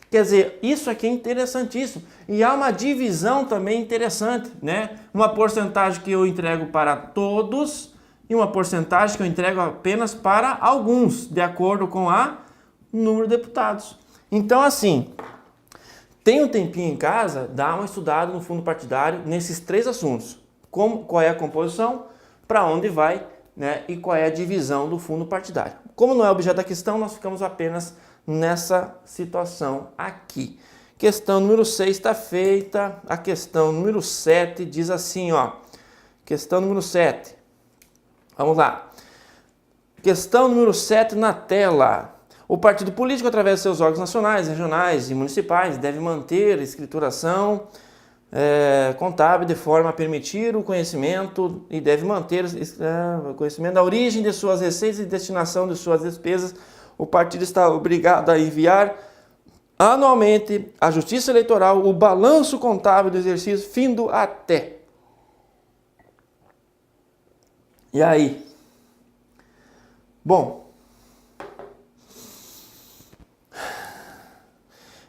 Quer dizer, isso aqui é interessantíssimo. E há uma divisão também interessante, né? Uma porcentagem que eu entrego para todos e uma porcentagem que eu entrego apenas para alguns, de acordo com o número de deputados. Então, assim, tem um tempinho em casa, dá uma estudada no fundo partidário nesses três assuntos. Qual é a composição, para onde vai, né? E qual é a divisão do fundo partidário. Como não é objeto da questão, nós ficamos apenas nessa situação aqui. Questão número 6 está feita. A questão número 7 diz assim, ó. Questão número 7. Vamos lá. Questão número 7 na tela. O partido político, através de seus órgãos nacionais, regionais e municipais, deve manter escrituração contábil de forma a permitir o conhecimento e deve manter o conhecimento da origem de suas receitas e destinação de suas despesas. O partido está obrigado a enviar anualmente à Justiça Eleitoral o balanço contábil do exercício findo até. E aí? Bom,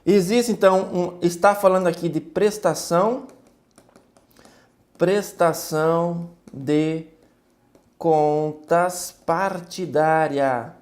existe então, está falando aqui de prestação de contas partidária.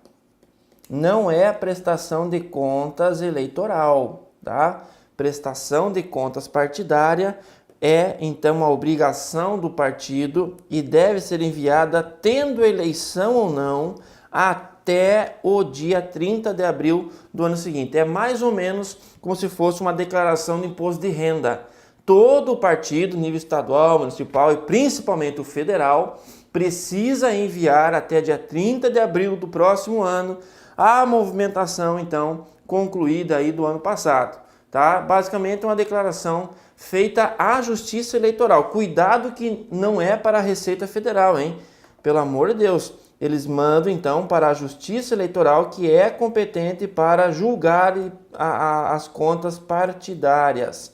Não é a prestação de contas eleitoral, tá? Prestação de contas partidária é, então, a obrigação do partido e deve ser enviada, tendo eleição ou não, até o dia 30 de abril do ano seguinte. É mais ou menos como se fosse uma declaração de imposto de renda. Todo partido, nível estadual, municipal e principalmente o federal, precisa enviar até dia 30 de abril do próximo ano a movimentação, então, concluída aí do ano passado, tá? Basicamente, uma declaração feita à Justiça Eleitoral. Cuidado que não é para a Receita Federal, hein? Pelo amor de Deus. Eles mandam, então, para a Justiça Eleitoral, que é competente para julgar as contas partidárias.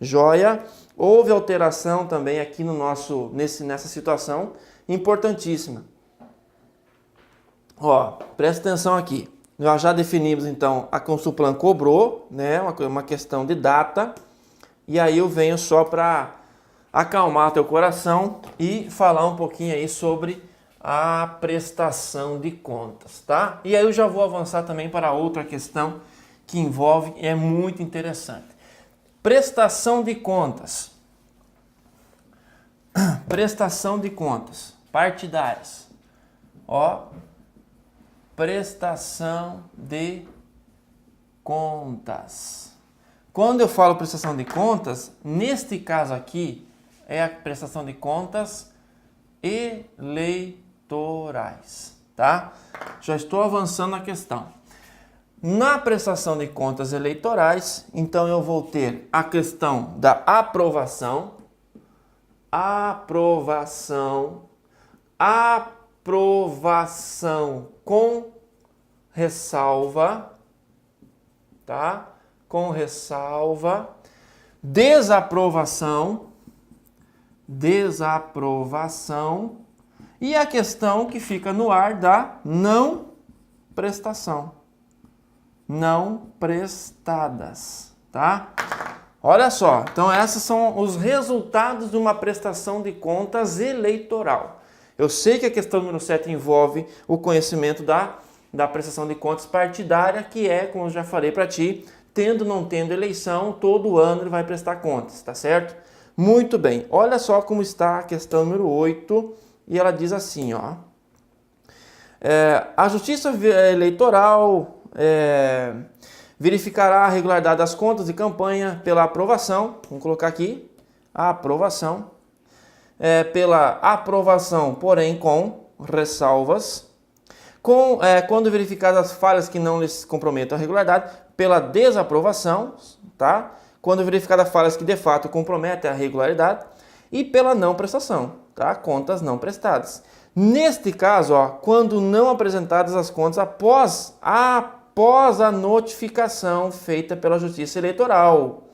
Joia? Houve alteração também aqui no nessa situação, importantíssima. Ó, presta atenção aqui. Nós já definimos, então, a Consulplan cobrou, né? Uma questão de data. E aí eu venho só para acalmar teu coração e falar um pouquinho aí sobre a prestação de contas, tá? E aí eu já vou avançar também para outra questão que envolve, é muito interessante. Prestação de contas. Prestação de contas partidárias. Ó, prestação de contas. Quando eu falo prestação de contas, neste caso aqui, é a prestação de contas eleitorais, tá? Já estou avançando na questão. Na prestação de contas eleitorais, então eu vou ter a questão da aprovação com ressalva, tá? Com ressalva, desaprovação e a questão que fica no ar da não prestação, não prestadas, tá? Olha só, então esses são os resultados de uma prestação de contas eleitoral. Eu sei que a questão número 7 envolve o conhecimento da prestação de contas partidária, que é, como eu já falei para ti, tendo ou não tendo eleição, todo ano ele vai prestar contas, tá certo? Muito bem, olha só como está a questão número 8, e ela diz assim, ó. A Justiça Eleitoral verificará a regularidade das contas de campanha pela aprovação, vamos colocar aqui, a aprovação, pela aprovação, porém com ressalvas, quando verificadas as falhas que não lhes comprometam a regularidade, pela desaprovação, tá? Quando verificadas falhas que de fato comprometem a regularidade e pela não prestação, tá? Contas não prestadas. Neste caso, ó, quando não apresentadas as contas após a notificação feita pela Justiça Eleitoral.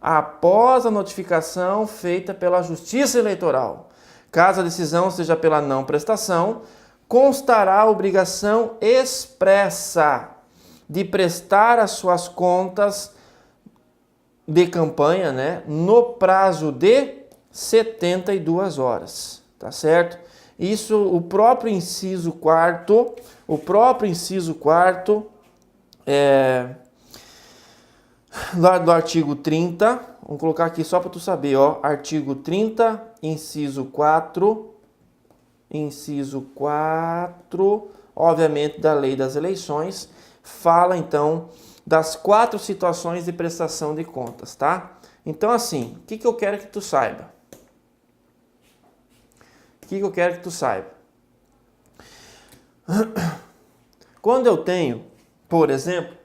Após a notificação feita pela Justiça Eleitoral. Caso a decisão seja pela não prestação, constará a obrigação expressa de prestar as suas contas de campanha, né, no prazo de 72 horas, tá certo? Isso, o próprio inciso 4º, do artigo 30, vamos colocar aqui só para tu saber, ó, artigo 30, inciso 4, obviamente da Lei das Eleições, fala então das 4 situações de prestação de contas, tá? Então assim, o que eu quero que tu saiba? Quando eu tenho, por exemplo,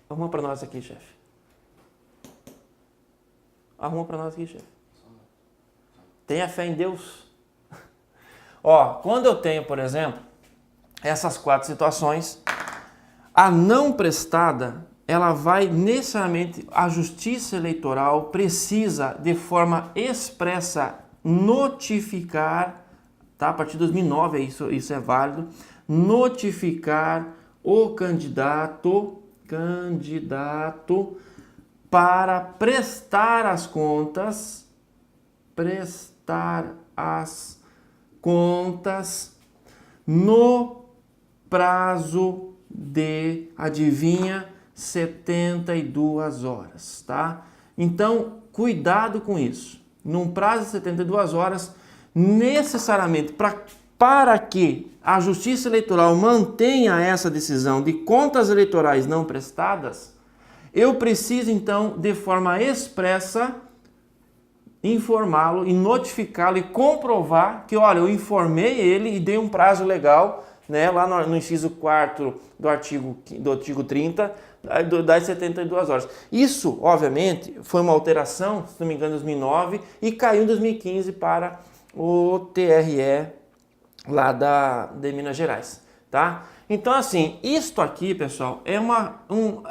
arruma para nós aqui, chefe. Tenha fé em Deus. Ó, quando eu tenho, por exemplo, essas 4 situações, a não prestada, ela vai necessariamente, a Justiça Eleitoral precisa de forma expressa notificar, tá? A partir de 2009 isso é válido, notificar o candidato para prestar as contas no prazo de, adivinha, 72 horas, tá? Então, cuidado com isso. Num prazo de 72 horas, necessariamente, para que a Justiça Eleitoral mantenha essa decisão de contas eleitorais não prestadas, eu preciso, então, de forma expressa, informá-lo e notificá-lo e comprovar que, olha, eu informei ele e dei um prazo legal, né, lá no inciso 4º do artigo 30, das 72 horas. Isso, obviamente, foi uma alteração, se não me engano, em 2009 e caiu em 2015 para o TRE lá de Minas Gerais, tá? Então, assim, isto aqui, pessoal, é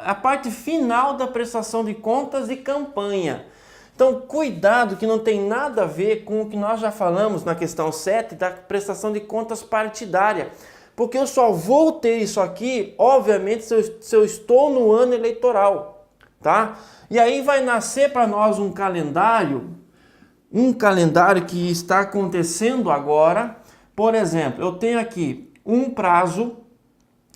a parte final da prestação de contas de campanha. Então, cuidado que não tem nada a ver com o que nós já falamos na questão 7 da prestação de contas partidária. Porque eu só vou ter isso aqui, obviamente, se eu estou no ano eleitoral, tá? E aí vai nascer para nós um calendário que está acontecendo agora. Por exemplo, eu tenho aqui um prazo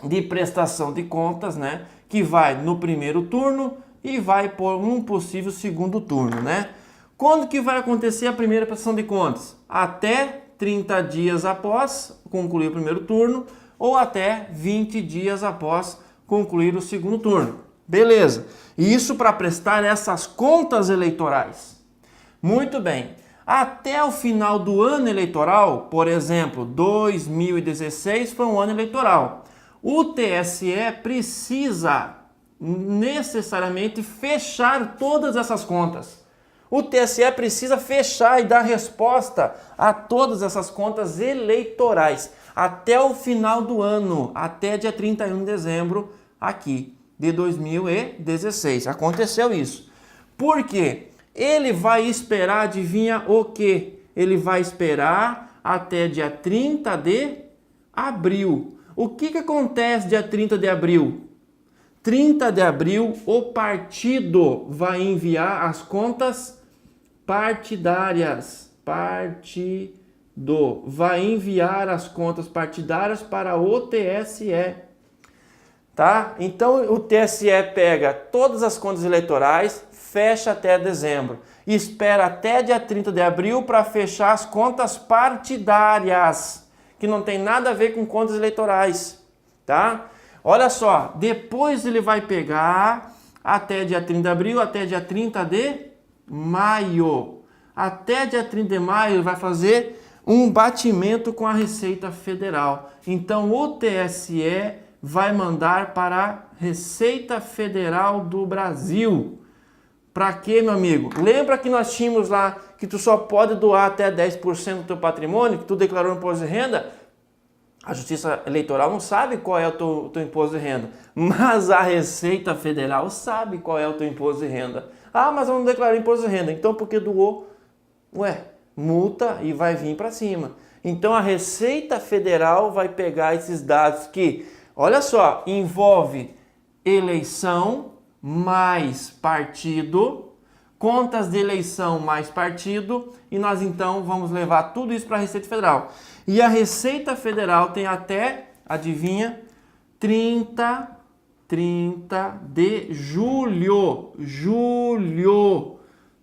de prestação de contas, né? Que vai no primeiro turno e vai por um possível segundo turno, né? Quando que vai acontecer a primeira prestação de contas? Até 30 dias após concluir o primeiro turno ou até 20 dias após concluir o segundo turno. Beleza. Isso para prestar essas contas eleitorais. Muito bem. Até o final do ano eleitoral, por exemplo, 2016 foi um ano eleitoral. O TSE precisa necessariamente fechar todas essas contas. O TSE precisa fechar e dar resposta a todas essas contas eleitorais até o final do ano, até dia 31 de dezembro aqui de 2016. Aconteceu isso. Por quê? Ele vai esperar, adivinha o quê? Ele vai esperar até dia 30 de abril. O que acontece dia 30 de abril? 30 de abril, o partido vai enviar as contas partidárias. vai enviar as contas partidárias para o TSE. Tá? Então o TSE pega todas as contas eleitorais, fecha até dezembro e espera até dia 30 de abril para fechar as contas partidárias, que não tem nada a ver com contas eleitorais, tá? Olha só, depois ele vai pegar até dia 30 de abril, até dia 30 de maio. Até dia 30 de maio ele vai fazer um batimento com a Receita Federal. Então o TSE vai mandar para a Receita Federal do Brasil. Para quê, meu amigo? Lembra que nós tínhamos lá que tu só pode doar até 10% do teu patrimônio, que tu declarou no imposto de renda? A Justiça Eleitoral não sabe qual é o teu imposto de renda, mas a Receita Federal sabe qual é o teu imposto de renda. Ah, mas eu não declarei imposto de renda, então por que doou? Ué, multa e vai vir para cima. Então a Receita Federal vai pegar esses dados que, olha só, envolve eleição mais partido, contas de eleição mais partido, e nós então vamos levar tudo isso para a Receita Federal. E a Receita Federal tem até, adivinha, 30 de julho,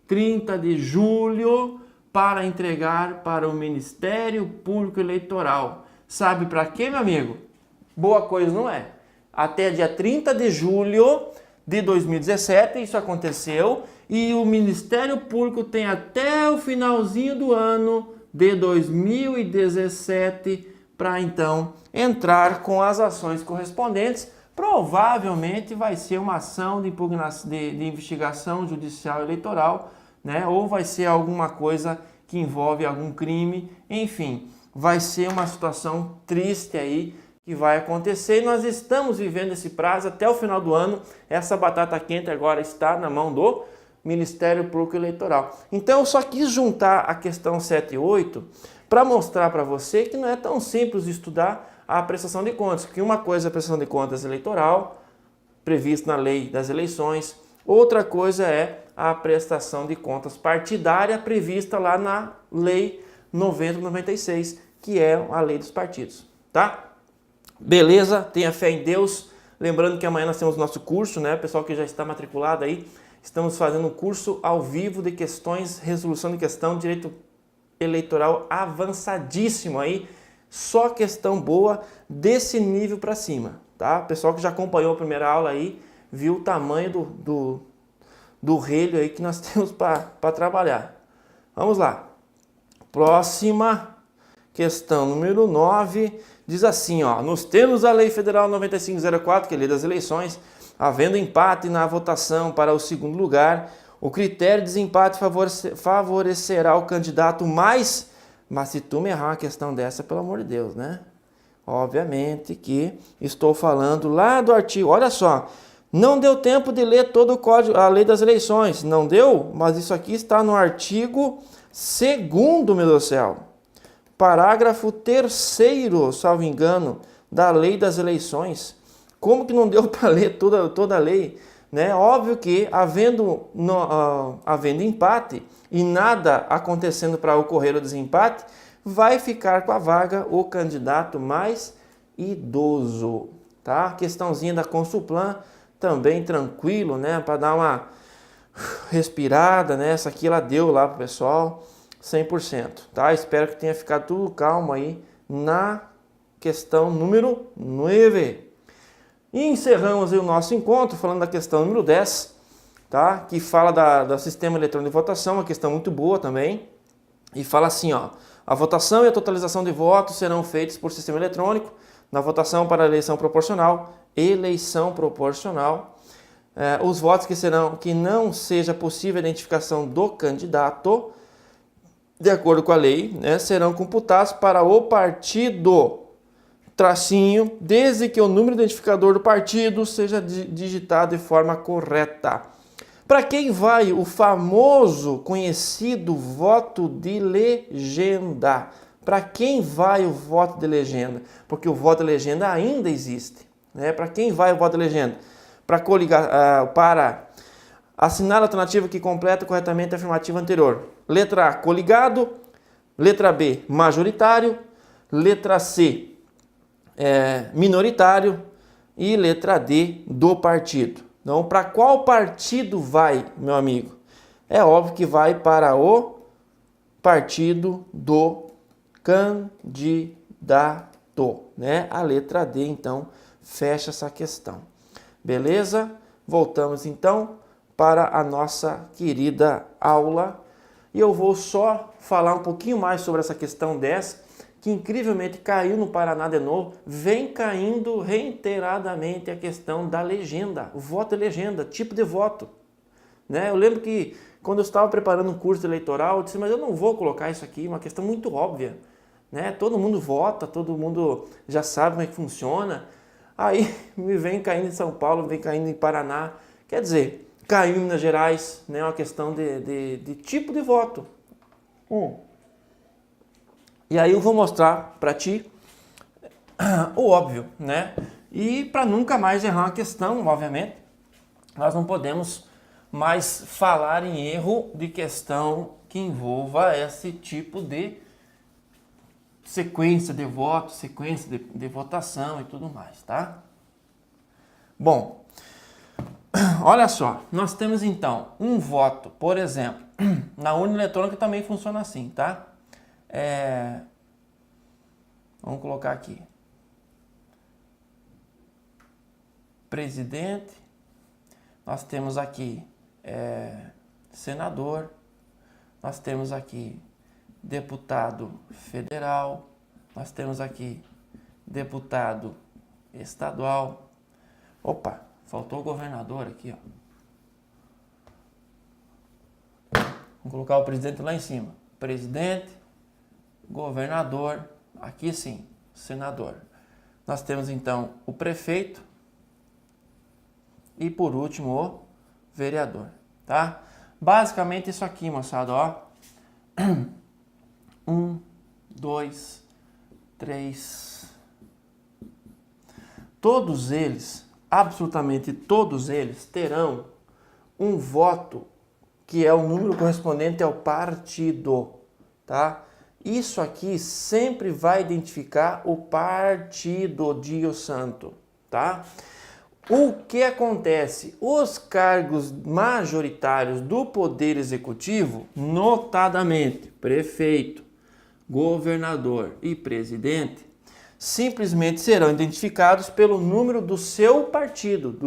30 de julho, para entregar para o Ministério Público Eleitoral. Sabe para quê, meu amigo? Boa coisa não é. Até dia 30 de julho de 2017 isso aconteceu, e o Ministério Público tem até o finalzinho do ano de 2017 para então entrar com as ações correspondentes. Provavelmente vai ser uma ação de impugnação, de investigação judicial eleitoral, né? Ou vai ser alguma coisa que envolve algum crime, enfim, vai ser uma situação triste aí que vai acontecer, e nós estamos vivendo esse prazo até o final do ano. Essa batata quente agora está na mão do Ministério Público Eleitoral. Então eu só quis juntar a questão 7 e 8 para mostrar para você que não é tão simples de estudar a prestação de contas, que uma coisa é a prestação de contas eleitoral, prevista na lei das eleições, outra coisa é a prestação de contas partidária prevista lá na lei 90/96, que é a lei dos partidos, tá? Beleza? Tenha fé em Deus. Lembrando que amanhã nós temos nosso curso, né? Pessoal que já está matriculado aí, estamos fazendo um curso ao vivo de questões, resolução de questão, direito eleitoral avançadíssimo aí, só questão boa desse nível para cima, tá? Pessoal que já acompanhou a primeira aula aí, viu o tamanho do relho aí que nós temos para trabalhar. Vamos lá. Próxima questão, número 9, diz assim, ó: nos termos da Lei Federal 9504, que é a Lei das Eleições, havendo empate na votação para o segundo lugar, o critério de desempate favorecerá o candidato mais... Mas se tu me errar uma questão dessa, pelo amor de Deus, né? Obviamente que estou falando lá do artigo, olha só, não deu tempo de ler todo o código, a Lei das Eleições, não deu? Mas isso aqui está no artigo 2º, meu Deus do céu. Parágrafo 3º, salvo engano, da Lei das Eleições. Como que não deu para ler toda a lei? Né? Óbvio que, havendo empate e nada acontecendo para ocorrer o desempate, vai ficar com a vaga o candidato mais idoso. Tá? Questãozinha da Consulplan, também tranquilo, né? Para dar uma respirada, né? Essa aqui ela deu lá pro pessoal 100%, tá? Espero que tenha ficado tudo calmo aí na questão número 9. E encerramos aí o nosso encontro falando da questão número 10, tá? Que fala do sistema eletrônico de votação, uma questão muito boa também. E fala assim, ó: a votação e a totalização de votos serão feitos por sistema eletrônico na votação para a eleição proporcional. Os votos que não seja possível a identificação do candidato, de acordo com a lei, né, serão computados para o partido, tracinho, desde que o número identificador do partido seja digitado de forma correta. Para quem vai o famoso, conhecido voto de legenda? Para quem vai o voto de legenda? Porque o voto de legenda ainda existe, né? Para quem vai o voto de legenda? Para assinar a alternativa que completa corretamente a afirmativa anterior. Letra A, coligado. Letra B, majoritário. Letra C, minoritário. E letra D, do partido. Então, para qual partido vai, meu amigo? É óbvio que vai para o partido do candidato, né? A letra D, então, fecha essa questão. Beleza? Voltamos, então, para a nossa querida aula. E eu vou só falar um pouquinho mais sobre essa questão 10, que incrivelmente caiu no Paraná de novo. Vem caindo reiteradamente a questão da legenda, o voto e legenda, tipo de voto. Né? Eu lembro que quando eu estava preparando um curso eleitoral, eu disse, mas eu não vou colocar isso aqui, uma questão muito óbvia. Né? Todo mundo vota, todo mundo já sabe como é que funciona. Aí me vem caindo em São Paulo, vem caindo em Paraná. Quer dizer, caiu em Minas Gerais, né? Uma questão de tipo de voto. E aí eu vou mostrar para ti o óbvio, né? E para nunca mais errar uma questão, obviamente, nós não podemos mais falar em erro de questão que envolva esse tipo de sequência de votos, sequência de votação e tudo mais, tá? Bom, olha só, nós temos então um voto, por exemplo, na urna eletrônica também funciona assim, tá? Vamos colocar aqui. Presidente, nós temos aqui senador, nós temos aqui deputado federal, nós temos aqui deputado estadual. Opa, faltou o governador aqui, ó. Vamos colocar o presidente lá em cima. Presidente, governador, aqui sim, senador. Nós temos então o prefeito e por último o vereador, tá? Basicamente isso aqui, moçada, ó. 1, 2, 3. Todos eles, absolutamente todos eles, terão um voto que é o número correspondente ao partido, tá? Isso aqui sempre vai identificar o partido, Dio Santo, tá? O que acontece? Os cargos majoritários do Poder Executivo, notadamente prefeito, governador e presidente, simplesmente serão identificados pelo número do seu partido,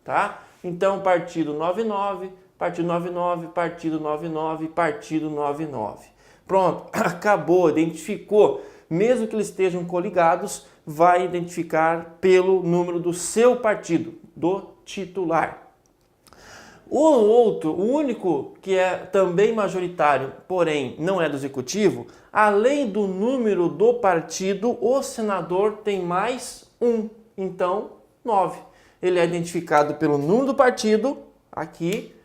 tá? Então, partido 99, partido 99, partido 99, partido 99. Pronto, acabou, identificou. Mesmo que eles estejam coligados, vai identificar pelo número do seu partido, do titular. O único que é também majoritário, porém não é do executivo, além do número do partido, o senador tem mais um, então 9. Ele é identificado pelo número do partido, aqui,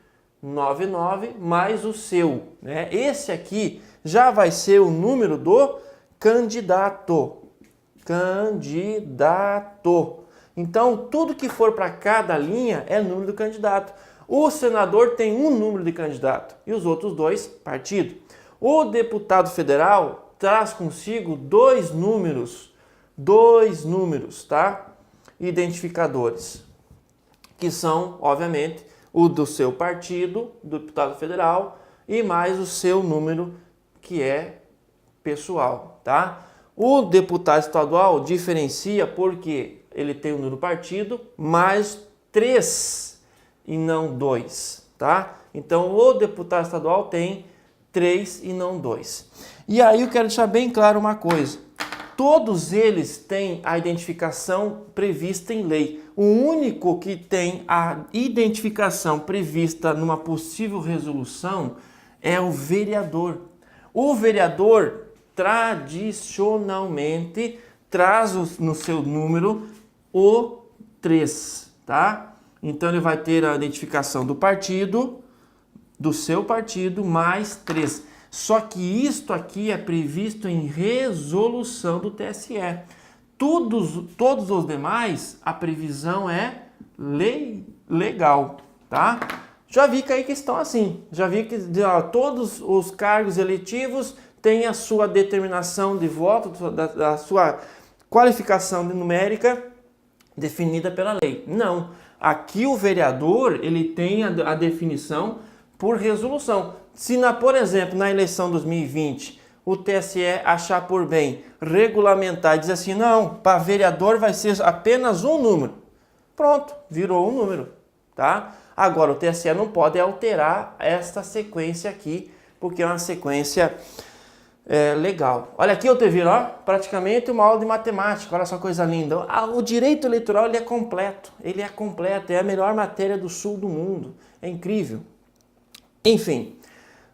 99, mais o seu, né? Esse aqui já vai ser o número do candidato. Então, tudo que for para cada linha é número do candidato. O senador tem um número de candidato e os outros dois, partido. O deputado federal traz consigo dois números, tá? Identificadores, que são, obviamente, o do seu partido, do deputado federal, e mais o seu número, que é pessoal, tá? O deputado estadual diferencia porque ele tem o número do partido mais 3 e não 2, tá? Então, o deputado estadual tem 3 e não 2. E aí eu quero deixar bem claro uma coisa. Todos eles têm a identificação prevista em lei. O único que tem a identificação prevista numa possível resolução é o vereador. O vereador tradicionalmente traz no seu número o 3, tá? Então ele vai ter a identificação do partido, do seu partido, mais 3. Só que isto aqui é previsto em resolução do TSE. Todos os demais, a previsão é legal, tá? Já vi que aí que estão assim. Já vi que todos os cargos eletivos têm a sua determinação de voto, da sua qualificação numérica definida pela lei. Não. Aqui o vereador, ele tem a definição por resolução. Se, por exemplo, na eleição 2020, o TSE achar por bem regulamentar e dizer assim, não, para vereador vai ser apenas um número. Pronto, virou um número, tá? Agora, o TSE não pode alterar esta sequência aqui, porque é uma sequência legal. Olha aqui, eu viram, ó, praticamente uma aula de matemática, olha só coisa linda. O direito eleitoral ele é completo, é a melhor matéria do sul do mundo, é incrível. Enfim,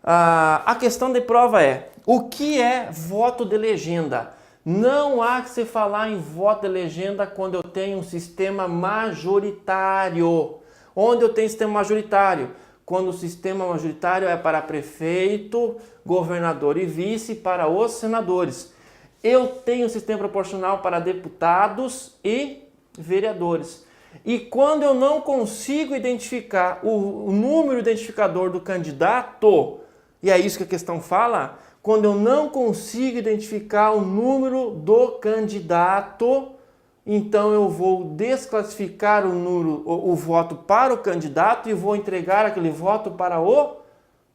a questão de prova é, o que é voto de legenda? Não há que se falar em voto de legenda quando eu tenho um sistema majoritário. Onde eu tenho sistema majoritário? Quando o sistema majoritário é para prefeito, governador e vice para os senadores. Eu tenho sistema proporcional para deputados e vereadores. E quando eu não consigo identificar o número identificador do candidato, e é isso que a questão fala, quando eu não consigo identificar o número do candidato, então eu vou desclassificar o voto para o candidato e vou entregar aquele voto para o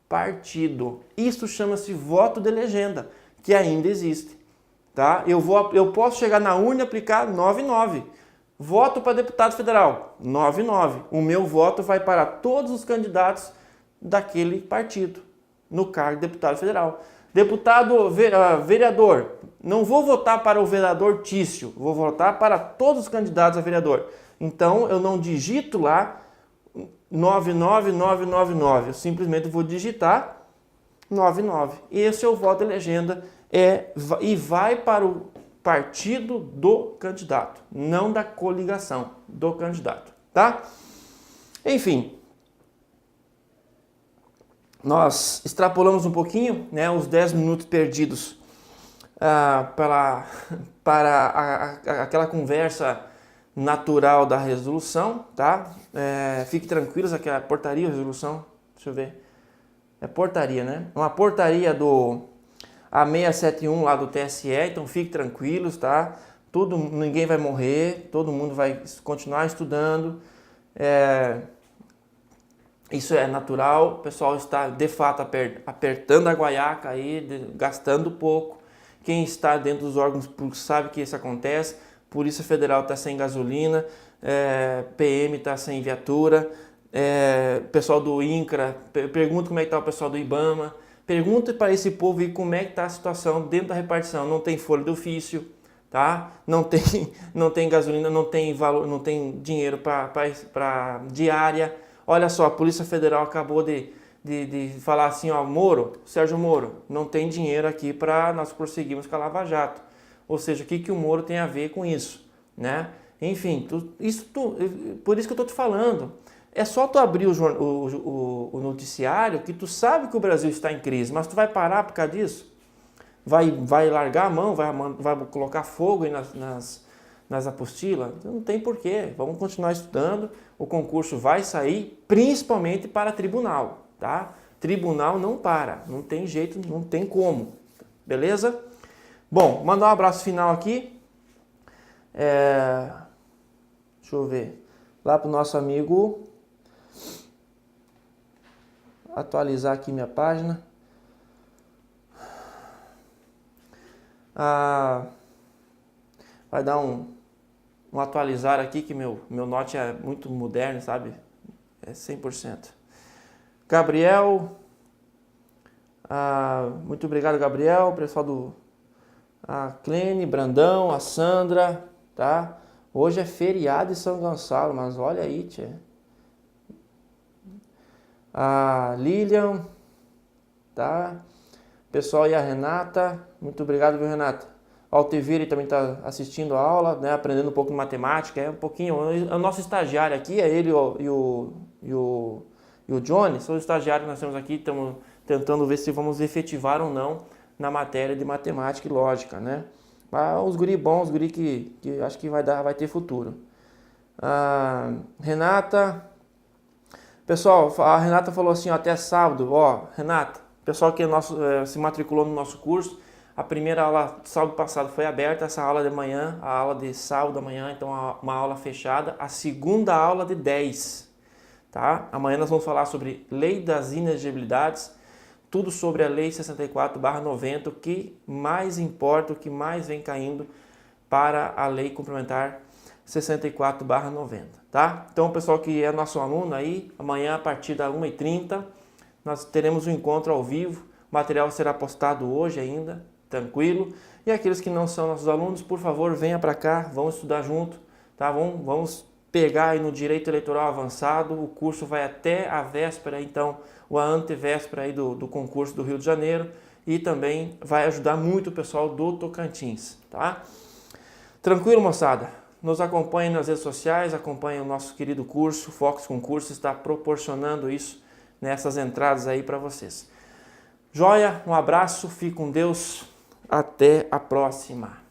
partido. Isso chama-se voto de legenda, que ainda existe. Tá? Eu posso chegar na urna e aplicar 9-9. Voto para deputado federal, 9-9. O meu voto vai para todos os candidatos daquele partido, no cargo de deputado federal. Deputado vereador, não vou votar para o vereador Tício, vou votar para todos os candidatos a vereador. Então, eu não digito lá 99999, eu simplesmente vou digitar 99. Esse é o voto de legenda e vai para o partido do candidato, não da coligação do candidato, tá? Enfim, nós extrapolamos um pouquinho, né, os 10 minutos perdidos para aquela conversa natural da resolução, tá? Fique tranquilos, aqui é a portaria, a resolução, deixa eu ver, é portaria, né? Uma portaria a 671 lá do TSE, então fiquem tranquilos, tá? Ninguém vai morrer, todo mundo vai continuar estudando, isso é natural, o pessoal está de fato apertando a guaiaca aí, gastando pouco. Quem está dentro dos órgãos públicos sabe que isso acontece. Polícia Federal está sem gasolina, PM está sem viatura, pessoal do INCRA, pergunta como é que está o pessoal do IBAMA, pergunta para esse povo aí como é que está a situação dentro da repartição. Não tem folha de ofício, tá? Não tem gasolina, não tem valor, não tem dinheiro para diária. Olha só, a Polícia Federal acabou de falar assim, ó, Sérgio Moro, não tem dinheiro aqui para nós prosseguirmos com a Lava Jato. Ou seja, o que o Moro tem a ver com isso, né? Enfim, por isso que eu estou te falando. É só tu abrir o noticiário que tu sabe que o Brasil está em crise, mas tu vai parar por causa disso? Vai largar a mão, vai colocar fogo aí nas apostilas? Não tem porquê. Vamos continuar estudando. O concurso vai sair, principalmente para tribunal, tá? Tribunal não para, não tem jeito, não tem como. Beleza? Bom, mandar um abraço final aqui. Deixa eu ver. Lá para o nosso amigo. Atualizar aqui minha página. Vai dar um atualizar aqui, que meu Note é muito moderno, sabe? É 100%. Gabriel, muito obrigado, Gabriel, pessoal a Clene, Brandão, a Sandra, tá? Hoje é feriado em São Gonçalo, mas olha aí, tia. A Lilian, tá? Pessoal, e a Renata, muito obrigado, viu, Renata? O Altevire também está assistindo a aula, né, aprendendo um pouco de matemática, um pouquinho. O nosso estagiário aqui, é ele e o Johnny, são os estagiários que nós temos aqui, estamos tentando ver se vamos efetivar ou não na matéria de matemática e lógica, né? Mas os guri bons, os guri que acho que vai ter futuro. Renata, Pessoal, a Renata falou assim, ó, até sábado. Ó, Renata, pessoal que se matriculou no nosso curso, a primeira aula sábado passado foi aberta, essa aula de manhã, a aula de sábado amanhã, então uma aula fechada. A segunda aula de 10, tá? Amanhã nós vamos falar sobre Lei das Inexigibilidades, tudo sobre a Lei 64/90, o que mais importa, o que mais vem caindo para a Lei Complementar 64/90, tá? Então, o pessoal que é nosso aluno aí, amanhã a partir da 1h30, nós teremos um encontro ao vivo, o material será postado hoje ainda, tranquilo. E aqueles que não são nossos alunos, por favor, venha para cá, vamos estudar junto, tá? Vamos pegar aí no Direito Eleitoral Avançado, o curso vai até a véspera, então, ou a antevéspera aí do concurso do Rio de Janeiro, e também vai ajudar muito o pessoal do Tocantins, tá? Tranquilo, moçada? Nos acompanhem nas redes sociais, acompanhem o nosso querido curso, Fox Concurso está proporcionando isso nessas entradas aí para vocês. Joia, um abraço, fique com Deus, até a próxima.